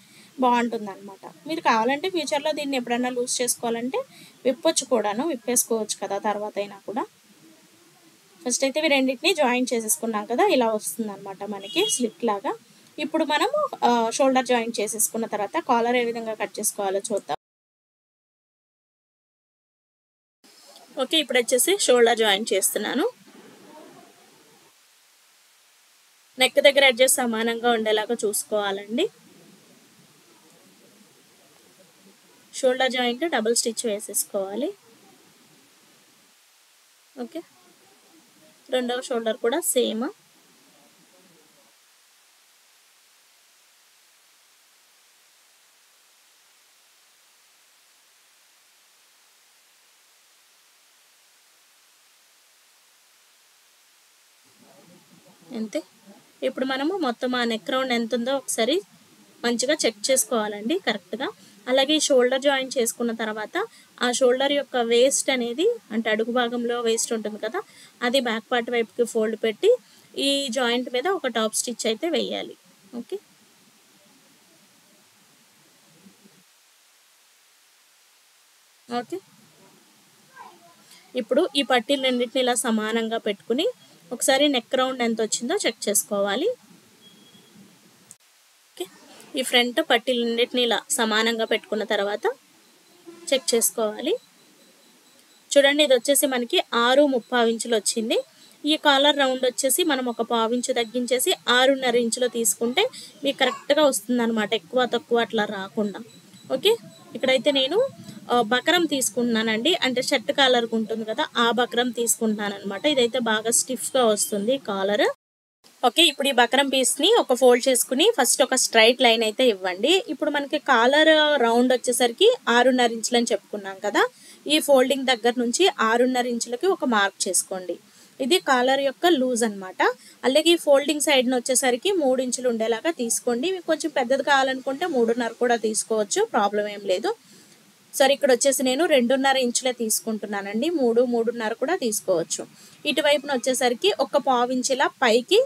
బాగుంటుంది అనమాట. మీరు కావాలంటే ఫ్యూచర్లో దీన్ని ఎప్పుడైనా లూజ్ చేసుకోవాలంటే విప్పొచ్చు కూడాను, విప్పేసుకోవచ్చు కదా తర్వాత అయినా కూడా. ఫస్ట్ అయితే ఇవి రెండింటిని జాయిన్ చేసేసుకున్నాం కదా, ఇలా వస్తుంది అనమాట మనకి స్లిట్ లాగా. ఇప్పుడు మనము షోల్డర్ జాయిన్ చేసేసుకున్న తర్వాత కాలర్ ఏ విధంగా కట్ చేసుకోవాలో చూద్దాం. ఓకే, ఇప్పుడు వచ్చేసి షోల్డర్ జాయిన్ చేస్తున్నాను. నెక్ దగ్గర అడ్జస్ట్ సమానంగా ఉండేలాగా చూసుకోవాలండి. షోల్డర్ జాయింట్ డబుల్ స్టిచ్ వేసేసుకోవాలి. ఓకే, రెండవ షోల్డర్ కూడా సేమ్. అంతే. ఇప్పుడు మనము మొత్తం ఆ నెక్ రౌండ్ ఎంత ఉందో ఒకసారి మంచిగా చెక్ చేసుకోవాలండి కరెక్ట్గా. అలాగే షోల్డర్ జాయిన్ చేసుకున్న తర్వాత ఆ షోల్డర్ యొక్క వేస్ట్ అనేది అంటే అడుగు భాగంలో వేస్ట్ ఉంటుంది కదా, అది బ్యాక్ పార్ట్ వైపుకి ఫోల్డ్ పెట్టి ఈ జాయింట్ మీద ఒక టాప్ స్టిచ్ అయితే వేయాలి. Okay, okay. ఇప్పుడు ఈ పట్టీలు రెండింటిని ఇలా సమానంగా పెట్టుకుని ఒకసారి నెక్ రౌండ్ ఎంత వచ్చిందో చెక్ చేసుకోవాలి. ఓకే, ఈ ఫ్రంట్ పట్టీలు రెండింటిని ఇలా సమానంగా పెట్టుకున్న తర్వాత చెక్ చేసుకోవాలి. చూడండి, ఇది వచ్చేసి మనకి 6.35 ఇంచులు వచ్చింది. ఈ కాలర్ రౌండ్ వచ్చేసి మనం ఒక 1/4 ఇంచు తగ్గించేసి 6.5 ఇంచులో తీసుకుంటే మీకు కరెక్ట్గా వస్తుంది అనమాట, ఎక్కువ తక్కువ అట్లా రాకుండా. ఓకే, ఇక్కడైతే నేను బకరం తీసుకుంటున్నానండి, అంటే షర్ట్ కాలర్కి ఉంటుంది కదా ఆ బకరం తీసుకుంటున్నాను అనమాట. ఇదైతే బాగా స్టిఫ్గా వస్తుంది కాలర్. ఓకే, ఇప్పుడు ఈ బకరం పీస్ని ఒక ఫోల్డ్ చేసుకుని ఫస్ట్ ఒక స్ట్రైట్ లైన్ అయితే ఇవ్వండి. ఇప్పుడు మనకి కాలర్ రౌండ్ వచ్చేసరికి 6.5 ఇంచులు అని చెప్పుకున్నాం కదా, ఈ ఫోల్డింగ్ దగ్గర నుంచి 6.5 ఇంచులకి ఒక మార్క్ చేసుకోండి. ఇది కాలర్ యొక్క లూజ్ అనమాట. అలాగే ఈ ఫోల్డింగ్ సైడ్ని వచ్చేసరికి 3 ఇంచులు ఉండేలాగా తీసుకోండి. మీకు కొంచెం పెద్దది కావాలనుకుంటే 3.5 కూడా తీసుకోవచ్చు, ప్రాబ్లం ఏం లేదు. సరే, ఇక్కడ వచ్చేసి నేను 2.5 ఇంచులే తీసుకుంటున్నానండి, 3.5 కూడా తీసుకోవచ్చు. ఇటువైపున వచ్చేసరికి ఒక 1/4 ఇంచుల పైకి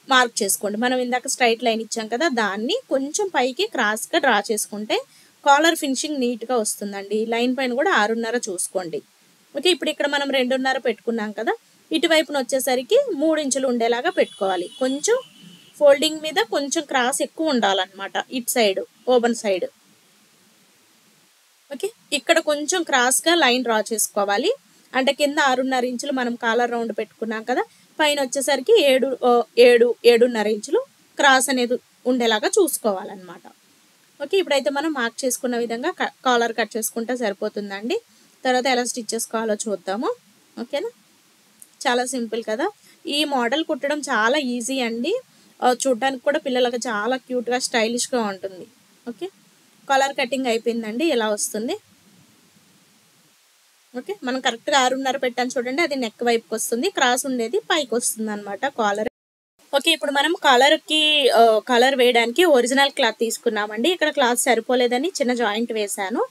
మార్క్ చేసుకోండి. మనం ఇందాక స్ట్రైట్ లైన్ ఇచ్చాం కదా, దాన్ని కొంచెం పైకి క్రాస్గా డ్రా చేసుకుంటే కాలర్ ఫినిషింగ్ నీట్గా వస్తుందండి. లైన్ పైన కూడా 6.5 చూసుకోండి. ఓకే, ఇప్పుడు ఇక్కడ మనం 2.5 పెట్టుకున్నాం కదా, ఇటువైపున వచ్చేసరికి 3 ఇంచులు ఉండేలాగా పెట్టుకోవాలి. కొంచెం ఫోల్డింగ్ మీద కొంచెం క్రాస్ ఎక్కువ ఉండాలన్నమాట, ఇటు సైడ్ ఓపెన్ సైడ్. ఓకే, ఇక్కడ కొంచెం క్రాస్గా లైన్ డ్రా చేసుకోవాలి. అంటే కింద 6.5 ఇంచులు మనం కాలర్ రౌండ్ పెట్టుకున్నాం కదా, పైన వచ్చేసరికి 7.5 ఇంచులు క్రాస్ అనేది ఉండేలాగా చూసుకోవాలన్నమాట. ఓకే, ఇప్పుడైతే మనం మార్క్ చేసుకున్న విధంగా కాలర్ కట్ చేసుకుంటే సరిపోతుందండి. తర్వాత ఎలా స్టిచ్ చేసుకోవాలో చూద్దాము. ఓకేనా, చాలా సింపుల్ కదా. ఈ మోడల్ కుట్టడం చాలా ఈజీ అండి, చూడడానికి కూడా పిల్లలకు చాలా క్యూట్గా స్టైలిష్గా ఉంటుంది. ఓకే, కాలర్ కటింగ్ అయిపోయిందండి, ఇలా వస్తుంది. ఓకే, మనం కరెక్ట్గా 6.5 పెట్టాను చూడండి, అది నెక్ వైపుకి వస్తుంది, క్రాస్ ఉండేది పైకి వస్తుంది అనమాట కాలర్. ఓకే, ఇప్పుడు మనం కాలర్ వేయడానికి ఒరిజినల్ క్లాత్ తీసుకున్నామండి. ఇక్కడ క్లాత్ సరిపోలేదని చిన్న జాయింట్ వేసాను.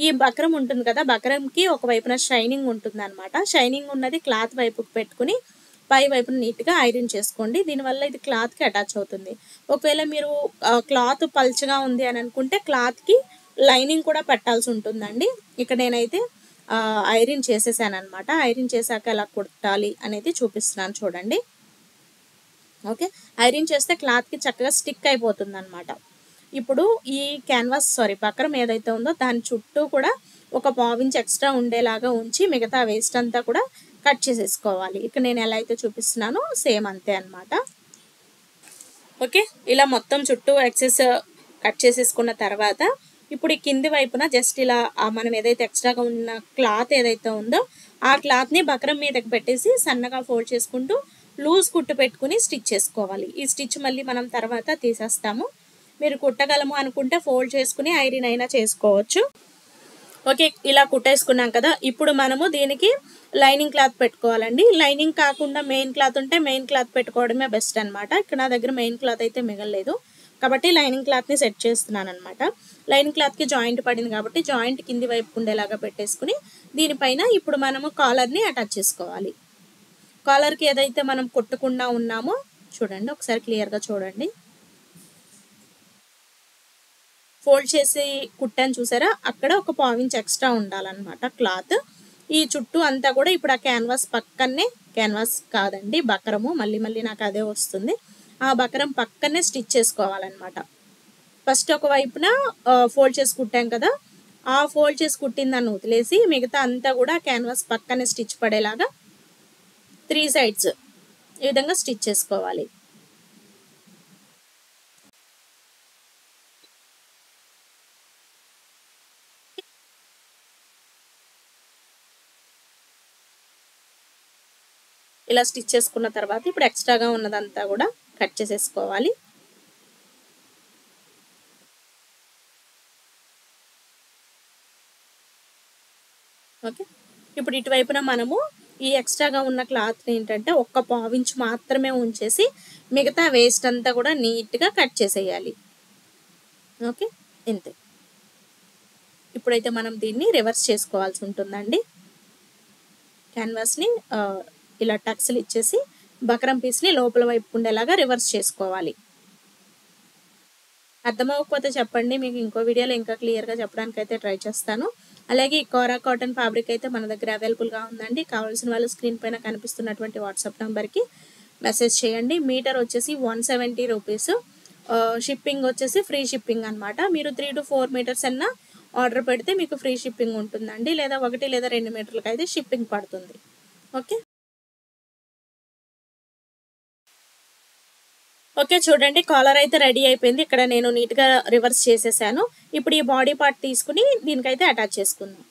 ఈ బక్రం ఉంటుంది కదా, బక్రంకి ఒకవైపున షైనింగ్ ఉంటుంది అనమాట. షైనింగ్ ఉన్నది క్లాత్ వైపుకి పెట్టుకుని పై వైపున నీట్గా ఐరన్ చేసుకోండి. దీనివల్ల ఇది క్లాత్కి అటాచ్ అవుతుంది. ఒకవేళ మీరు క్లాత్ పల్చగా ఉంది అని అనుకుంటే క్లాత్కి లైనింగ్ కూడా పెట్టాల్సి ఉంటుందండి. ఇక్కడ నేనైతే ఐరన్ చేసేసాను అనమాట. ఐరన్ చేశాక ఎలా కుట్టాలి అనేది చూపిస్తున్నాను చూడండి. ఓకే, ఐరన్ చేస్తే క్లాత్కి చక్కగా స్టిక్ అయిపోతుంది అనమాట. ఇప్పుడు ఈ బక్రం ఏదైతే ఉందో దాని చుట్టూ కూడా ఒక 1/4 ఇంచ్ ఎక్స్ట్రా ఉండేలాగా ఉంచి మిగతా వేస్ట్ అంతా కూడా కట్ చేసేసుకోవాలి. ఇక్కడ నేను ఎలా అయితే చూపిస్తున్నానో సేమ్ అంతే అనమాట. ఓకే, ఇలా మొత్తం చుట్టూ ఎక్సెస్ కట్ చేసేసుకున్న తర్వాత ఇప్పుడు ఈ కింది వైపున జస్ట్ ఇలా మనం ఏదైతే ఎక్స్ట్రాగా ఉన్న క్లాత్ ఏదైతే ఉందో ఆ క్లాత్ని బక్రం మీదకి పెట్టేసి సన్నగా ఫోల్డ్ చేసుకుంటూ లూజ్ కుట్టు పెట్టుకుని స్టిచ్ చేసుకోవాలి. ఈ స్టిచ్ మళ్ళీ మనం తర్వాత తీసేస్తాము. మీరు కుట్టగలము అనుకుంటే ఫోల్డ్ చేసుకుని ఐరన్ అయినా చేసుకోవచ్చు. ఓకే, ఇలా కుట్టేసుకున్నాం కదా, ఇప్పుడు మనము దీనికి లైనింగ్ క్లాత్ పెట్టుకోవాలండి. లైనింగ్ కాకుండా మెయిన్ క్లాత్ ఉంటే మెయిన్ క్లాత్ పెట్టుకోవడమే బెస్ట్ అనమాట. ఇక్కడ నా దగ్గర మెయిన్ క్లాత్ అయితే మిగలలేదు కాబట్టి లైనింగ్ క్లాత్ని సెట్ చేస్తున్నాను అనమాట. లైనింగ్ క్లాత్కి జాయింట్ పడింది కాబట్టి జాయింట్ కింది వైపు ఉండేలాగా పెట్టేసుకుని దీనిపైన ఇప్పుడు మనము కాలర్ని అటాచ్ చేసుకోవాలి. కాలర్కి ఏదైతే మనం కుట్టకుండా ఉన్నామో చూడండి, ఒకసారి క్లియర్గా చూడండి. ఫోల్డ్ చేసి కుట్టాను చూసారా, అక్కడ ఒక 1/4 ఇంచ్ ఎక్స్ట్రా ఉండాలన్నమాట క్లాత్. ఈ చుట్టూ అంతా కూడా ఇప్పుడు ఆ క్యాన్వాస్ పక్కనే, క్యాన్వాస్ కాదండి బకరము, మళ్ళీ నాకు అదే వస్తుంది, ఆ బకరం పక్కనే స్టిచ్ చేసుకోవాలన్నమాట. ఫస్ట్ ఒక వైపున ఫోల్డ్ చేసి కుట్టాం కదా, ఆ ఫోల్డ్ చేసి కుట్టిన దాన్ని వదిలేసి మిగతా అంతా కూడా క్యాన్వాస్ పక్కనే స్టిచ్ పడేలాగా 3 సైడ్స్ ఈ విధంగా స్టిచ్ చేసుకోవాలి. ఇలా స్టిచ్ చేసుకున్న తర్వాత ఇప్పుడు ఎక్స్ట్రాగా ఉన్నదంతా కూడా కట్ చేసేసుకోవాలి. ఓకే, ఇప్పుడు ఇటువైపున మనము ఈ ఎక్స్ట్రాగా ఉన్న క్లాత్ని ఏంటంటే ఒక్క 1/4 ఇంచ్ మాత్రమే ఉంచేసి మిగతా వేస్ట్ అంతా కూడా నీట్గా కట్ చేసేయాలి. ఓకే, ఇంతే. ఇప్పుడైతే మనం దీన్ని రివర్స్ చేసుకోవాల్సి ఉంటుందండి. క్యాన్వాస్ని ఇలా టక్స్లు ఇచ్చేసి బక్రం పీస్ని లోపల వైపు ఉండేలాగా రివర్స్ చేసుకోవాలి. అర్థమవ్వకపోతే చెప్పండి, మీకు ఇంకో వీడియోలో ఇంకా క్లియర్గా చెప్పడానికి అయితే ట్రై చేస్తాను. అలాగే ఈ కోరా కాటన్ ఫ్యాబ్రిక్ అయితే మన దగ్గర అవైలబుల్గా ఉందండి. కావాల్సిన వాళ్ళు స్క్రీన్ పైన కనిపిస్తున్నటువంటి వాట్సాప్ నెంబర్కి మెసేజ్ చేయండి. మీటర్ వచ్చేసి 170 రూపీస్. షిప్పింగ్ వచ్చేసి ఫ్రీ షిప్పింగ్ అనమాట. మీరు 3 to 4 మీటర్స్ అన్నా ఆర్డర్ పెడితే మీకు ఫ్రీ షిప్పింగ్ ఉంటుందండి. లేదా 1 లేదా 2 మీటర్లకు అయితే షిప్పింగ్ పడుతుంది. ఓకే ఓకే చూడండి, కాలర్ అయితే రెడీ అయిపోయింది. ఇక్కడ నేను నీట్గా రివర్స్ చేసేసాను. ఇప్పుడు ఈ బాడీ పార్ట్ తీసుకుని దీనికైతే అటాచ్ చేసుకుందాం.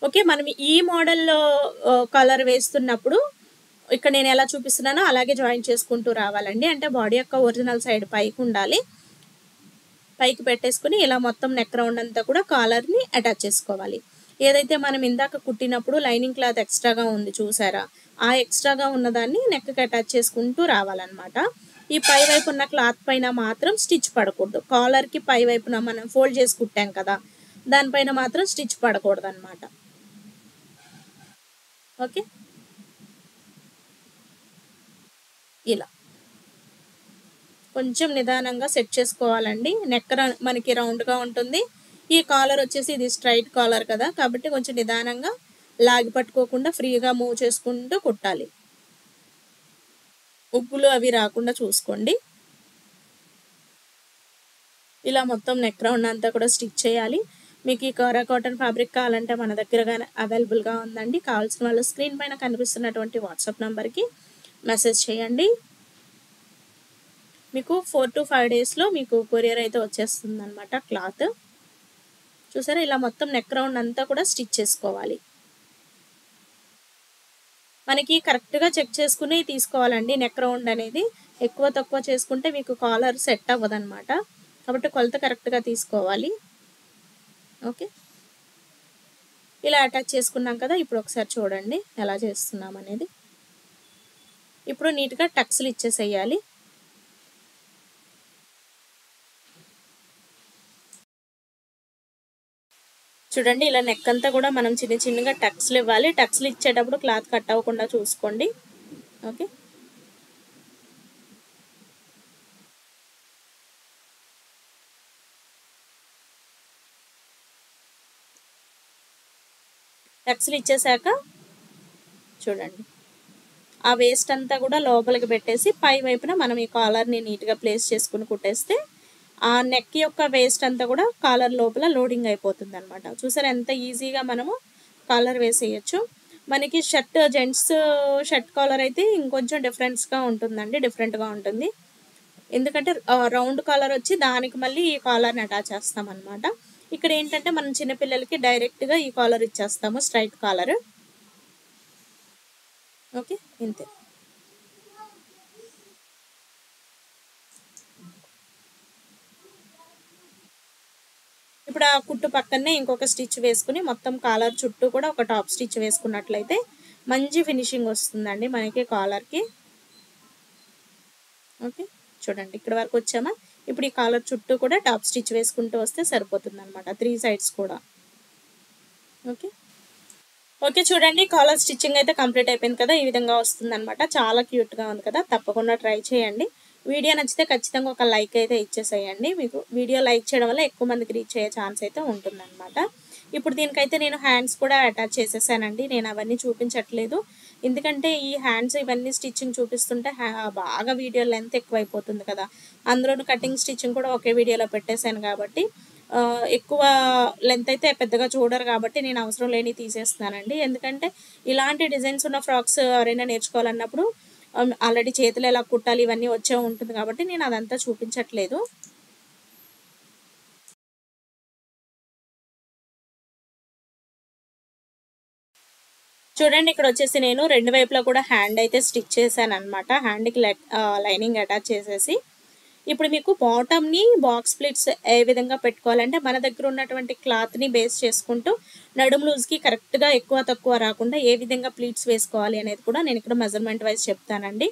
ఓకే, మనం ఈ మోడల్లో కలర్ వేస్తున్నప్పుడు ఇక్కడ నేను ఎలా చూపిస్తున్నానో అలాగే జాయిన్ చేసుకుంటూ రావాలండి. అంటే బాడీ యొక్క ఒరిజినల్ సైడ్ పైకి ఉండాలి. పైకి పెట్టేసుకుని ఇలా మొత్తం నెక్ రౌండ్ అంతా కూడా కాలర్ని అటాచ్ చేసుకోవాలి. ఏదైతే మనం ఇందాక కుట్టినప్పుడు లైనింగ్ క్లాత్ ఎక్స్ట్రాగా ఉంది చూసారా, ఆ ఎక్స్ట్రాగా ఉన్నదాన్ని నెక్కి అటాచ్ చేసుకుంటూ రావాలన్నమాట. ఈ పై వైపు ఉన్న క్లాత్ పైన మాత్రం స్టిచ్ పడకూడదు. కాలర్కి పై వైపున మనం ఫోల్డ్ చేసి కుట్టాం కదా, దానిపైన మాత్రం స్టిచ్ పడకూడదు అనమాట. ఓకే, ఇలా కొంచెం నిదానంగా సెట్ చేసుకోవాలండి. నెక్ మనకి రౌండ్గా ఉంటుంది. ఈ కాలర్ వచ్చేసి ఇది స్ట్రైట్ కాలర్ కదా, కాబట్టి కొంచెం నిదానంగా లాగి పట్టుకోకుండా ఫ్రీగా మూవ్ చేసుకుంటూ కుట్టాలి. ఉబ్బులు అవి రాకుండా చూసుకోండి. ఇలా మొత్తం నెక్ రౌండ్ అంతా కూడా స్టిచ్ చేయాలి. మీకు ఈ కోరా కాటన్ ఫ్యాబ్రిక్ కావాలంటే మన దగ్గరగా అవైలబుల్గా ఉందండి. కావాల్సిన వాళ్ళు స్క్రీన్ పైన కనిపిస్తున్నటువంటి వాట్సాప్ నెంబర్కి మెసేజ్ చేయండి. మీకు 4 to 5 డేస్లో మీకు కొరియర్ అయితే వచ్చేస్తుంది అనమాట. క్లాత్ చూసారా, ఇలా మొత్తం నెక్ రౌండ్ అంతా కూడా స్టిచ్ చేసుకోవాలి. మనకి కరెక్ట్గా చెక్ చేసుకుని తీసుకోవాలండి. నెక్ రౌండ్ అనేది ఎక్కువ తక్కువ చేసుకుంటే మీకు కాలర్ సెట్ అవ్వదన్నమాట. కాబట్టి కొలత కరెక్ట్గా తీసుకోవాలి. ఓకే, ఇలా అటాచ్ చేసుకున్నాం కదా. ఇప్పుడు ఒకసారి చూడండి ఎలా చేస్తున్నాం అనేది. ఇప్పుడు నీట్గా టక్స్లు ఇచ్చేసేయాలి. చూడండి, ఇలా నెక్ అంతా కూడా మనం చిన్న చిన్నగా టక్స్లు ఇవ్వాలి. టక్స్లు ఇచ్చేటప్పుడు క్లాత్ కట్ అవ్వకుండా చూసుకోండి. ఓకే, టక్స్లు ఇచ్చేసాక చూడండి, ఆ వేస్ట్ అంతా కూడా లోపలికి పెట్టేసి పై వైపున మనం ఈ కాలర్ని నీట్గా ప్లేస్ చేసుకుని కుట్టేస్తే ఆ నెక్ యొక్క వేస్ట్ అంతా కూడా కాలర్ లోపల లోడింగ్ అయిపోతుంది అనమాట. చూసారా ఎంత ఈజీగా మనము కాలర్ వేసేయచ్చు. మనకి షర్ట్ జెంట్స్ షర్ట్ కాలర్ అయితే ఇంకొంచెం డిఫరెంట్గా ఉంటుంది. ఎందుకంటే రౌండ్ కాలర్ వచ్చి దానికి మళ్ళీ ఈ కాలర్ని అటాచ్ చేస్తాం అనమాట. ఇక్కడ ఏంటంటే మనం చిన్నపిల్లలకి డైరెక్ట్గా ఈ కాలర్ ఇచ్చేస్తాము, స్ట్రైట్ కాలర్. ఓకే, ఇంతే. ఇప్పుడు ఆ కుట్టు పక్కనే ఇంకొక స్టిచ్ వేసుకుని మొత్తం కాలర్ చుట్టూ కూడా ఒక టాప్ స్టిచ్ వేసుకున్నట్లయితే మంచి ఫినిషింగ్ వస్తుందండి మనకి కాలర్కి. ఓకే, చూడండి ఇక్కడ వరకు వచ్చామా. ఇప్పుడు ఈ కాలర్ చుట్టూ కూడా టాప్ స్టిచ్ వేసుకుంటూ వస్తే సరిపోతుంది అనమాట, 3 సైడ్స్ కూడా. ఓకే ఓకే చూడండి, కాలర్ స్టిచ్చింగ్ అయితే కంప్లీట్ అయిపోయింది కదా. ఈ విధంగా వస్తుంది అనమాట. చాలా క్యూట్గా ఉంది కదా. తప్పకుండా ట్రై చేయండి. వీడియో నచ్చితే ఖచ్చితంగా ఒక లైక్ అయితే ఇచ్చేసేయండి. మీకు వీడియో లైక్ చేయడం వల్ల ఎక్కువ మందికి రీచ్ అయ్యే ఛాన్స్ అయితే ఉంటుందన్నమాట. ఇప్పుడు దీనికైతే నేను హ్యాండ్స్ కూడా అటాచ్ చేసేసానండి. నేను అవన్నీ చూపించట్లేదు, ఎందుకంటే ఈ హ్యాండ్స్ ఇవన్నీ స్టిచ్చింగ్ చూపిస్తుంటే బాగా వీడియో లెంత్ ఎక్కువైపోతుంది కదా. అందులోనూ కటింగ్ స్టిచ్చింగ్ కూడా ఒకే వీడియోలో పెట్టేశాను కాబట్టి ఎక్కువ లెంత్ అయితే పెద్దగా చూడరు కాబట్టి నేను అవసరం లేని తీసేస్తున్నానండి. ఎందుకంటే ఇలాంటి డిజైన్స్ ఉన్న ఫ్రాక్స్ ఎవరైనా నేర్చుకోవాలన్నప్పుడు ఆల్రెడీ చేతులు ఎలా కుట్టాలి ఇవన్నీ వచ్చే ఉంటుంది కాబట్టి నేను అదంతా చూపించట్లేదు. చూడండి, ఇక్కడ వచ్చేసి నేను 2 వైపులా కూడా హ్యాండ్ అయితే స్టిచ్ చేశాను అనమాట. హ్యాండ్కి లైనింగ్ అటాచ్ చేసేసి ఇప్పుడు మీకు బాటమ్ని బాక్స్ ప్లీట్స్ ఏ విధంగా పెట్టుకోవాలంటే మన దగ్గర ఉన్నటువంటి క్లాత్ని బేస్ చేసుకుంటూ నడుము లూజ్కి కరెక్ట్గా ఎక్కువ తక్కువ రాకుండా ఏ విధంగా ప్లీట్స్ వేసుకోవాలి అనేది కూడా నేను ఇక్కడ మెజర్మెంట్ వైజ్ చెప్తానండి.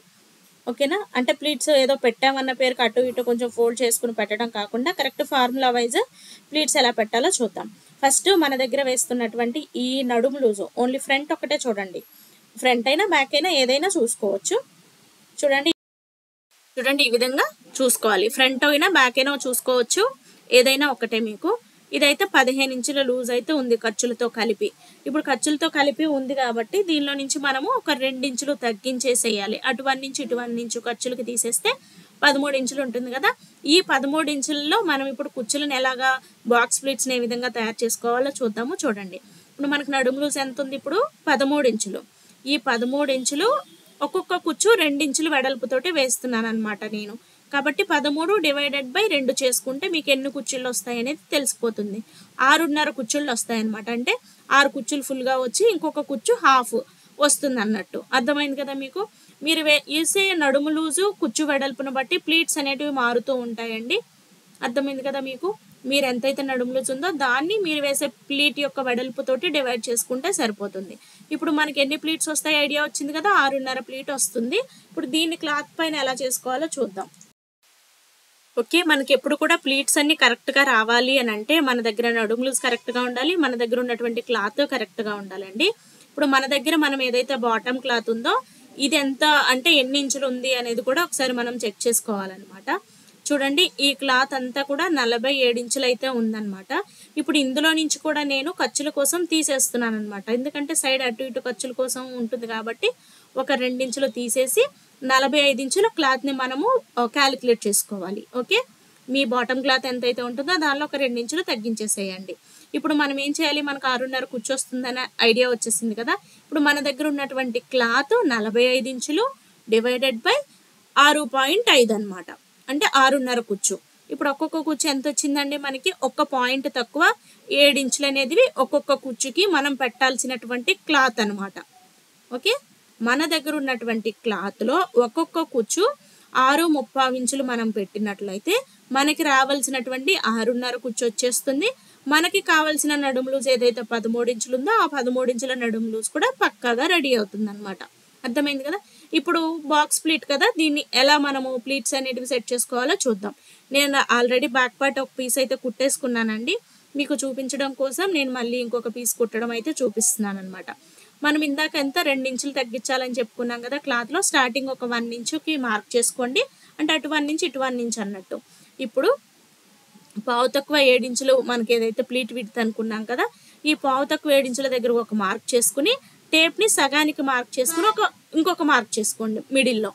ఓకేనా, అంటే ప్లీట్స్ ఏదో పెట్టామన్న పేరుకి అటు ఇటు కొంచెం ఫోల్డ్ చేసుకుని పెట్టడం కాకుండా కరెక్ట్ ఫార్ములా వైజ్ ప్లీట్స్ ఎలా పెట్టాలో చూద్దాం. ఫస్ట్ మన దగ్గర వేస్తున్నటువంటి ఈ నడుము లూజు ఓన్లీ ఫ్రంట్ ఒకటే చూడండి, ఫ్రంట్ అయినా బ్యాక్ అయినా ఏదైనా చూసుకోవచ్చు. చూడండి చూడండి ఈ విధంగా చూసుకోవాలి, ఫ్రంట్ అయినా బ్యాక్ అయినా చూసుకోవచ్చు, ఏదైనా ఒకటే మీకు. ఇదైతే 15 ఇంచుల లూజ్ అయితే ఉంది ఖర్చులతో కలిపి. ఇప్పుడు ఖర్చులతో కలిపి ఉంది కాబట్టి దీనిలో నుంచి మనము ఒక 2 ఇంచులు తగ్గించేసేయాలి. అటు 1 ఇంచు ఇటు 1 ఇంచు ఖర్చులకి తీసేస్తే 13 ఇంచులు ఉంటుంది కదా. ఈ 13 ఇంచులలో మనం ఇప్పుడు కుచ్చులను ఎలాగా బాక్స్ ప్లీట్స్ని ఏ విధంగా తయారు చేసుకోవాలో చూద్దాము. చూడండి ఇప్పుడు మనకు నడుము లూజ్ ఎంత ఉంది, ఇప్పుడు 13 ఇంచులు. ఈ 13 ఇంచులు ఒక్కొక్క కుచ్చు 2 ఇంచులు వెడల్పుతోటి వేస్తున్నాను అనమాట నేను. కాబట్టి 13 డివైడెడ్ బై 2 చేసుకుంటే మీకు ఎన్ని కుచ్చుళ్ళు వస్తాయి అనేది తెలిసిపోతుంది. 6.5 కుచ్చుళ్ళు వస్తాయి అనమాట. అంటే 6 కుచ్చులు ఫుల్గా వచ్చి ఇంకొక కుచ్చు హాఫ్ వస్తుంది అన్నట్టు. అర్థమైంది కదా మీకు. మీరు వేసే నడుము లూజు కుచ్చు వెడల్పును బట్టి ప్లీట్స్ అనేటివి మారుతూ ఉంటాయండి. అర్థమైంది కదా మీకు. మీరు ఎంతైతే నడుము లూజ్ ఉందో దాన్ని మీరు వేసే ప్లీట్ యొక్క వెడల్పుతోటి డివైడ్ చేసుకుంటే సరిపోతుంది. ఇప్పుడు మనకి ఎన్ని ప్లీట్స్ వస్తాయి ఐడియా వచ్చింది కదా, 6.5 ప్లీట్ వస్తుంది. ఇప్పుడు దీన్ని క్లాత్ పైన ఎలా చేసుకోవాలో చూద్దాం. ఓకే, మనకి ఎప్పుడు కూడా ప్లీట్స్ అన్ని కరెక్ట్గా రావాలి అని అంటే మన దగ్గర నడుము లూజ్ కరెక్ట్గా ఉండాలి, మన దగ్గర ఉన్నటువంటి క్లాత్ కరెక్ట్గా ఉండాలండి. ఇప్పుడు మన దగ్గర మనం ఏదైతే బాటమ్ క్లాత్ ఉందో ఇది ఎంత అంటే ఎన్ని ఇంచులు ఉంది అనేది కూడా ఒకసారి మనం చెక్ చేసుకోవాలన్నమాట. చూడండి ఈ క్లాత్ అంతా కూడా 47 ఇంచులు అయితే ఉందన్నమాట. ఇప్పుడు ఇందులో నుంచి కూడా నేను ఖర్చుల కోసం తీసేస్తున్నాను అనమాట. ఎందుకంటే సైడ్ అటు ఇటు ఖర్చుల కోసం ఉంటుంది కాబట్టి ఒక 2 ఇంచులు తీసేసి 45 ఇంచుల క్లాత్ని మనము క్యాలిక్యులేట్ చేసుకోవాలి. ఓకే, మీ బాటమ్ క్లాత్ ఎంతైతే ఉంటుందో దానిలో ఒక 2 ఇంచులు తగ్గించేసేయండి. ఇప్పుడు మనం ఏం చేయాలి, మనకు 6.5 కుచ్చు వస్తుందనే ఐడియా వచ్చేసింది కదా. ఇప్పుడు మన దగ్గర ఉన్నటువంటి క్లాత్ 45 ఇంచులు డివైడెడ్ బై 6.5 అనమాట. అంటే 6.5 కుచ్చు. ఇప్పుడు ఒక్కొక్క కుచ్చు ఎంత వచ్చిందండి మనకి, ఒక్క పాయింట్ తక్కువ 7 ఇంచులు అనేది ఒక్కొక్క కుచ్చుకి మనం పెట్టాల్సినటువంటి క్లాత్ అనమాట. ఓకే, మన దగ్గర ఉన్నటువంటి క్లాత్లో ఒక్కొక్క కుచ్చు 6.35 ఇంచులు మనం పెట్టినట్లయితే మనకి రావాల్సినటువంటి 6.5 కుచ్చు వచ్చేస్తుంది. మనకి కావాల్సిన నడుము లూజ్ ఏదైతే 13 ఇంచులు ఉందో ఆ 13 ఇంచుల నడుము లూజ్ కూడా పక్కాగా రెడీ అవుతుంది అనమాట. అర్థమైంది కదా. ఇప్పుడు బాక్స్ ప్లీట్ కదా, దీన్ని ఎలా మనము ప్లీట్స్ అనేటివి సెట్ చేసుకోవాలో చూద్దాం. నేను ఆల్రెడీ బ్యాక్ పార్ట్ ఒక పీస్ అయితే కుట్టేసుకున్నానండి. మీకు చూపించడం కోసం నేను మళ్ళీ ఇంకొక పీస్ కుట్టడం అయితే చూపిస్తున్నాను అనమాట. మనం ఇందాక ఎంత 2 ఇంచులు తగ్గించాలని చెప్పుకున్నాం కదా క్లాత్లో. స్టార్టింగ్ ఒక 1 ఇంచుకి మార్క్ చేసుకోండి, అంటే అటు 1 ఇంచ్ ఇటు 1 ఇంచ్ అన్నట్టు. ఇప్పుడు పావు తక్కువ 7 ఇంచులు మనకి ఏదైతే ప్లీట్ విడ్త్ అనుకున్నాం కదా, ఈ పావు తక్కువ 7 ఇంచుల దగ్గర ఒక మార్క్ చేసుకుని టేప్ని సగానికి మార్క్ చేసుకుని ఇంకొక మార్క్ చేసుకోండి మిడిల్లో.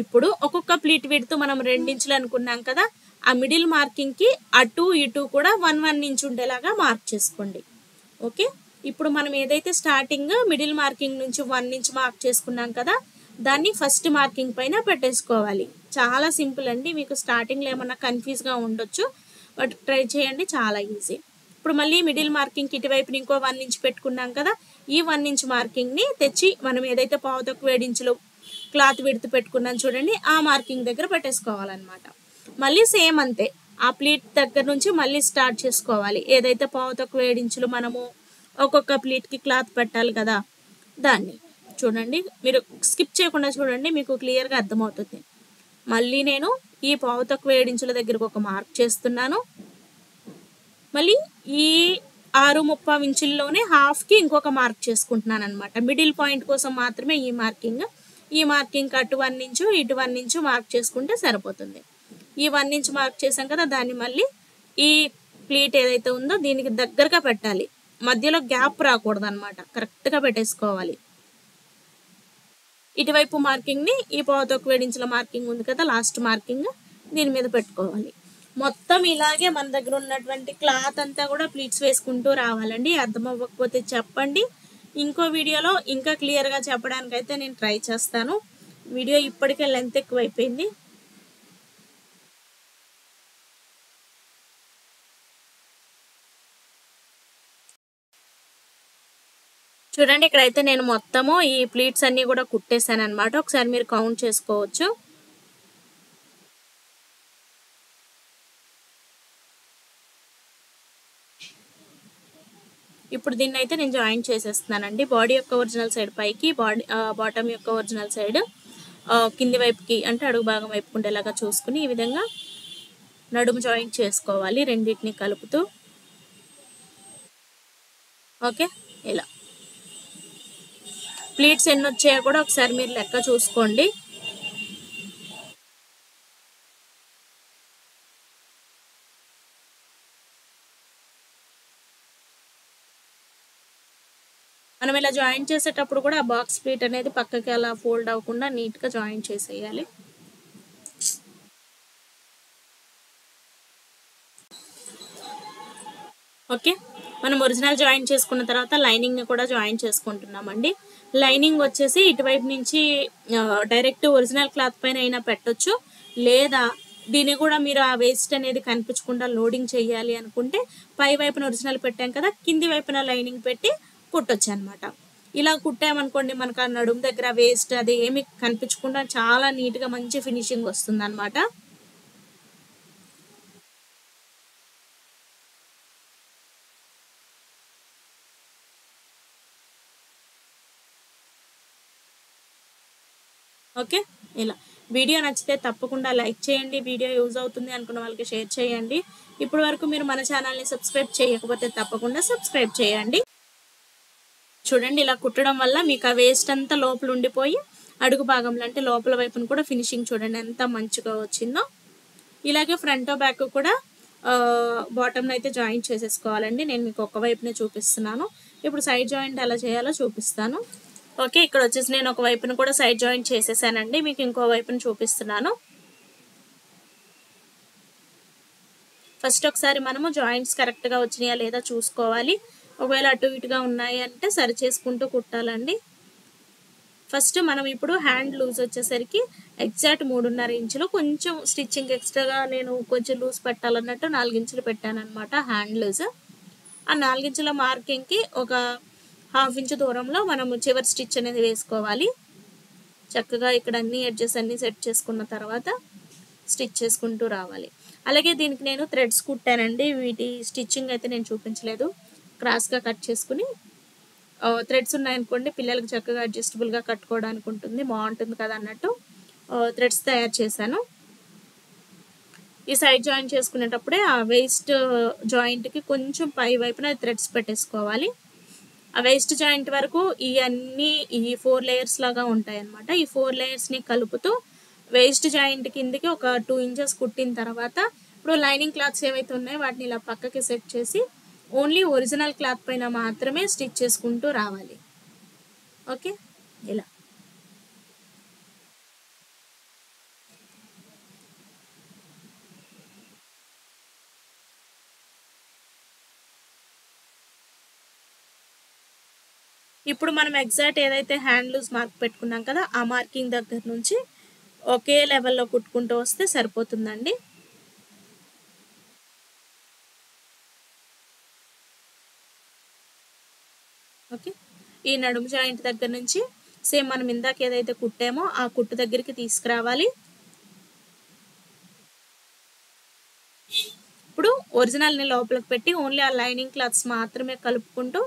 ఇప్పుడు ఒక్కొక్క ప్లీట్ విడ్త్ మనం 2 ఇంచులు అనుకున్నాం కదా, ఆ మిడిల్ మార్కింగ్కి అటు ఇటు కూడా 1 ఇంచ్ ఉండేలాగా మార్క్ చేసుకోండి. ఓకే, ఇప్పుడు మనం ఏదైతే స్టార్టింగ్ మిడిల్ మార్కింగ్ నుంచి 1 ఇంచ్ మార్క్ చేసుకున్నాం కదా, దాన్ని ఫస్ట్ మార్కింగ్ పైన పెట్టేసుకోవాలి. చాలా సింపుల్ అండి. మీకు స్టార్టింగ్లో ఏమన్నా కన్ఫ్యూజ్గా ఉండొచ్చు, బట్ ట్రై చేయండి, చాలా ఈజీ. ఇప్పుడు మళ్ళీ మిడిల్ మార్కింగ్కి ఇటువైపుని ఇంకో 1 ఇంచ్ పెట్టుకున్నాం కదా, ఈ 1 ఇంచ్ మార్కింగ్ని తెచ్చి మనం ఏదైతే పావు తక్కువ 7 ఇంచులు క్లాత్ విడ్త్ పెట్టుకున్నాం చూడండి, ఆ మార్కింగ్ దగ్గర పెట్టేసుకోవాలన్నమాట. మళ్ళీ సేమ్ అంతే, ఆ ప్లీట్ దగ్గర నుంచి మళ్ళీ స్టార్ట్ చేసుకోవాలి. ఏదైతే పావు తక్కువ 7 ఇంచులు మనము ఒక్కొక్క ప్లీట్కి క్లాత్ పెట్టాలి కదా, దాన్ని చూడండి, మీరు స్కిప్ చేయకుండా చూడండి, మీకు క్లియర్గా అర్థమవుతుంది. మళ్ళీ నేను ఈ పావు తక్కువ 7 ఇంచుల దగ్గరకు ఒక మార్క్ చేస్తున్నాను. మళ్ళీ ఈ 6.35 ఇంచుల్లోనే హాఫ్కి ఇంకొక మార్క్ చేసుకుంటున్నాను అనమాట. మిడిల్ పాయింట్ కోసం మాత్రమే ఈ మార్కింగ్. ఈ మార్కింగ్ అటు 1 ఇంచు ఇటు 1 ఇంచు మార్క్ చేసుకుంటే సరిపోతుంది. ఈ 1 ఇంచ్ మార్క్ చేసాం కదా, దాన్ని మళ్ళీ ఈ ప్లీట్ ఏదైతే ఉందో దీనికి దగ్గరగా పెట్టాలి. మధ్యలో గ్యాప్ రాకూడదు అనమాట, కరెక్ట్గా పెట్టేసుకోవాలి. ఇటువైపు మార్కింగ్ని ఈ పావు తక్కువ 7 ఇంచుల మార్కింగ్ ఉంది కదా, లాస్ట్ మార్కింగ్, దీని మీద పెట్టుకోవాలి. మొత్తం ఇలాగే మన దగ్గర ఉన్నటువంటి క్లాత్ అంతా కూడా ప్లీట్స్ వేసుకుంటూ రావాలండి. అర్థం అవ్వకపోతే చెప్పండి, ఇంకో వీడియోలో ఇంకా క్లియర్గా చెప్పడానికైతే నేను ట్రై చేస్తాను. వీడియో ఇప్పటికే లెంత్ ఎక్కువైపోయింది. చూడండి ఇక్కడైతే నేను మొత్తము ఈ ప్లీట్స్ అన్నీ కూడా కుట్టేసాను అనమాట. ఒకసారి మీరు కౌంట్ చేసుకోవచ్చు. ఇప్పుడు దీన్ని అయితే నేను జాయింట్ చేసేస్తున్నానండి. బాడీ యొక్క ఒరిజినల్ సైడ్ పైకి, బాటమ్ యొక్క ఒరిజినల్ సైడ్ కింది వైపుకి అంటే అడుగు భాగం వైపు ఉండేలాగా చూసుకుని ఈ విధంగా నడుము జాయింట్ చేసుకోవాలి రెండింటిని కలుపుతూ. ఓకే. ఇలా ప్లీట్స్ ఎన్ని వచ్చాయో కూడా ఒకసారి మీరు లెక్క చూసుకోండి. మనం ఇలా జాయిన్ చేసేటప్పుడు కూడా ఆ బాక్స్ ప్లీట్ అనేది పక్కకి అలా ఫోల్డ్ అవ్వకుండా నీట్గా జాయిన్ చేసేయాలి. ఓకే. మనం ఒరిజినల్ జాయిన్ చేసుకున్న తర్వాత లైనింగ్ని కూడా జాయిన్ చేసుకుంటున్నామండి. లైనింగ్ వచ్చేసి ఇటువైపు నుంచి డైరెక్ట్ ఒరిజినల్ క్లాత్ పైన అయినా పెట్టొచ్చు, లేదా దీన్ని కూడా మీరు ఆ వేస్ట్ అనేది కనిపించకుండా లోడింగ్ చేయాలి అనుకుంటే పై వైపున ఒరిజినల్ పెట్టాం కదా, కింది వైపున లైనింగ్ పెట్టి కుట్టొచ్చు అనమాట. ఇలా కుట్టామనుకోండి మనకు ఆ నడుము దగ్గర వేస్ట్ అది ఏమి కనిపించకుండా చాలా నీట్గా మంచి ఫినిషింగ్ వస్తుంది అనమాట. ఓకే. ఇలా వీడియో నచ్చితే తప్పకుండా లైక్ చేయండి. వీడియో యూజ్ అవుతుంది అనుకున్న వాళ్ళకి షేర్ చేయండి. ఇప్పటి వరకు మీరు మన ఛానల్ని సబ్స్క్రైబ్ చేయకపోతే తప్పకుండా సబ్స్క్రైబ్ చేయండి. చూడండి, ఇలా కుట్టడం వల్ల మీకు ఆ వేస్ట్ అంతా లోపల ఉండిపోయి అడుగు భాగంలో అంటే లోపల వైపున కూడా ఫినిషింగ్ చూడండి ఎంత మంచిగా వచ్చిందో. ఇలాగే ఫ్రంట్ బ్యాక్ కూడా బాటమ్ అయితే జాయింట్ చేసేసుకోవాలండి. నేను మీకు ఒక వైపునే చూపిస్తున్నాను. ఇప్పుడు సైడ్ జాయింట్ ఎలా చేయాలో చూపిస్తాను. ఓకే, ఇక్కడ వచ్చేసి నేను ఒక వైపున కూడా సైడ్ జాయింట్ చేసేసానండి. మీకు ఇంకో వైపున చూపిస్తున్నాను. ఫస్ట్ ఒకసారి మనము జాయింట్స్ కరెక్ట్గా వచ్చినాయా లేదా చూసుకోవాలి. ఒకవేళ అటు ఇటుగా ఉన్నాయి అంటే సరి చేసుకుంటూ కుట్టాలండి. ఫస్ట్ మనం ఇప్పుడు హ్యాండ్ లూజ్ వచ్చేసరికి ఎగ్జాక్ట్ 3.5 ఇంచులు, కొంచెం స్టిచ్చింగ్ ఎక్స్ట్రాగా నేను కొంచెం లూజ్ పెట్టాలన్నట్టు 4 ఇంచులు పెట్టాను అనమాట హ్యాండ్ లూజ్. ఆ 4 ఇంచుల మార్కింగ్కి ఒక 1/2 ఇంచు దూరంలో మనము చివరి స్టిచ్ అనేది వేసుకోవాలి. చక్కగా ఇక్కడ అన్ని ఎడ్జెస్ అన్ని సెట్ చేసుకున్న తర్వాత స్టిచ్ చేసుకుంటూ రావాలి. అలాగే దీనికి నేను థ్రెడ్స్ కుట్టానండి. వీటి స్టిచ్చింగ్ అయితే నేను చూపించలేదు. క్రాస్గా కట్ చేసుకుని థ్రెడ్స్ ఉన్నాయనుకోండి పిల్లలకి చక్కగా అడ్జస్టబుల్గా కట్టుకోవడానికి ఉంటుంది, బాగుంటుంది కదా అన్నట్టు థ్రెడ్స్ తయారు చేశాను. ఈ సైడ్ జాయిన్ చేసుకునేటప్పుడే ఆ వేస్ట్ జాయింట్కి కొంచెం పై వైపున థ్రెడ్స్ పెట్టేసుకోవాలి. ఆ వేస్ట్ జాయింట్ వరకు ఈ 4 లేయర్స్ లాగా ఉంటాయి అన్నమాట. ఈ 4 లేయర్స్ని కలుపుతూ వేస్ట్ జాయింట్ కిందకి ఒక 2 ఇంచెస్ కుట్టిన తర్వాత ఇప్పుడు లైనింగ్ క్లాత్స్ ఏవైతే ఉన్నాయో వాటిని ఇలా పక్కకి సెట్ చేసి ఓన్లీ ఒరిజినల్ క్లాత్ పైన మాత్రమే స్టిచ్ చేసుకుంటూ రావాలి. ఓకే, ఇలా ఇప్పుడు మనం ఎగ్జాక్ట్ ఏదైతే హ్యాండ్ లూజ్ మార్క్ పెట్టుకున్నాం కదా ఆ మార్కింగ్ దగ్గర నుంచి ఒకే లెవెల్లో కుట్టుకుంటూ వస్తే సరిపోతుందండి. ఓకే, ఈ నడుము జాయింట్ దగ్గర నుంచి సేమ్ మనం ఇందాక ఏదైతే కుట్టామో ఆ కుట్టు దగ్గరికి తీసుకురావాలి. ఇప్పుడు ఒరిజినల్ని లోపలికి పెట్టి ఓన్లీ ఆ లైనింగ్ క్లాత్స్ మాత్రమే కలుపుకుంటూ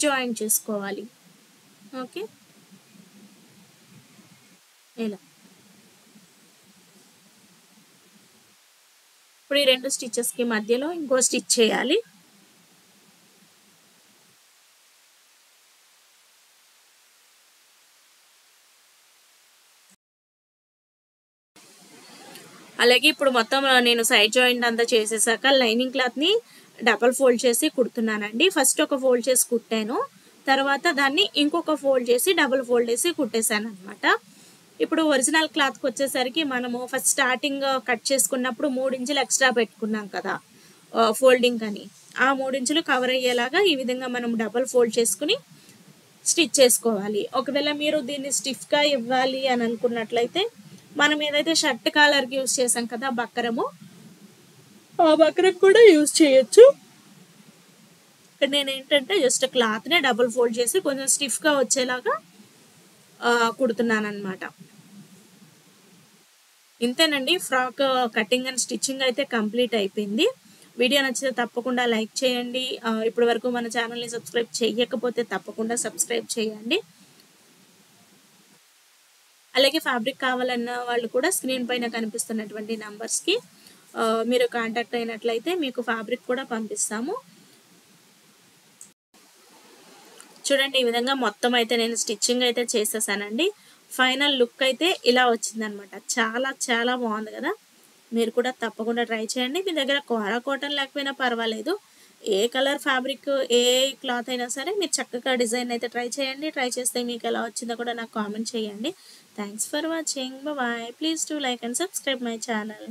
జాయిన్ చేసుకోవాలి. ఓకే, ఇలా ఇప్పుడు ఈ 2 స్టిచెస్కి మధ్యలో ఇంకో స్టిచ్ చేయాలి. అలాగే ఇప్పుడు మొత్తం నేను సైడ్ జాయింట్ అంతా చేసేసాక లైనింగ్ క్లాత్ని డబల్ ఫోల్డ్ చేసి కుడుతున్నానండి. ఫస్ట్ ఒక ఫోల్డ్ చేసి కుట్టాను, తర్వాత దాన్ని ఇంకొక ఫోల్డ్ చేసి డబుల్ ఫోల్డ్ చేసి కుట్టేశాను అనమాట. ఇప్పుడు ఒరిజినల్ క్లాత్కి వచ్చేసరికి మనము ఫస్ట్ స్టార్టింగ్ కట్ చేసుకున్నప్పుడు 3 ఇంచులు ఎక్స్ట్రా పెట్టుకున్నాం కదా ఫోల్డింగ్ అని, ఆ 3 ఇంచులు కవర్ అయ్యేలాగా ఈ విధంగా మనం డబల్ ఫోల్డ్ చేసుకుని స్టిచ్ చేసుకోవాలి. ఒకవేళ మీరు దీన్ని స్టిఫ్గా ఇవ్వాలి అని అనుకున్నట్లయితే మనం ఏదైతే షర్ట్ కాలర్కి యూజ్ చేసాం కదా బక్కరము, ఆ బక్కరం కూడా యూజ్ చేయొచ్చు. ఇక్కడ నేను ఏంటంటే జస్ట్ క్లాత్నే డబుల్ ఫోల్డ్ చేసి కొంచెం స్టిఫ్గా వచ్చేలాగా కుడుతున్నాను అనమాట. ఇంతేనండి, ఫ్రాక్ కటింగ్ అండ్ స్టిచ్చింగ్ అయితే కంప్లీట్ అయిపోయింది. వీడియో నచ్చితే తప్పకుండా లైక్ చేయండి. ఇప్పటి వరకు మన ఛానల్ని సబ్స్క్రైబ్ చేయకపోతే తప్పకుండా సబ్స్క్రైబ్ చేయండి. అలాగే ఫ్యాబ్రిక్ కావాలన్న వాళ్ళు కూడా స్క్రీన్ పైన కనిపిస్తున్నటువంటి నంబర్స్కి మీరు కాంటాక్ట్ అయినట్లయితే మీకు ఫ్యాబ్రిక్ కూడా పంపిస్తాము. చూడండి ఈ విధంగా మొత్తం అయితే నేను స్టిచ్చింగ్ అయితే చేసేసానండి. ఫైనల్ లుక్ అయితే ఇలా వచ్చిందనమాట. చాలా చాలా బాగుంది కదా. మీరు కూడా తప్పకుండా ట్రై చేయండి. మీ దగ్గర కోరా కాటన్ లేకపోయినా పర్వాలేదు, ఏ కలర్ ఫ్యాబ్రిక్ ఏ క్లాత్ అయినా సరే మీరు చక్కగా డిజైన్ అయితే ట్రై చేయండి. ట్రై చేస్తే మీకు ఎలా వచ్చిందో కూడా నాకు కామెంట్ చేయండి. Thanks for watching. Bye. Please do like and subscribe my channel.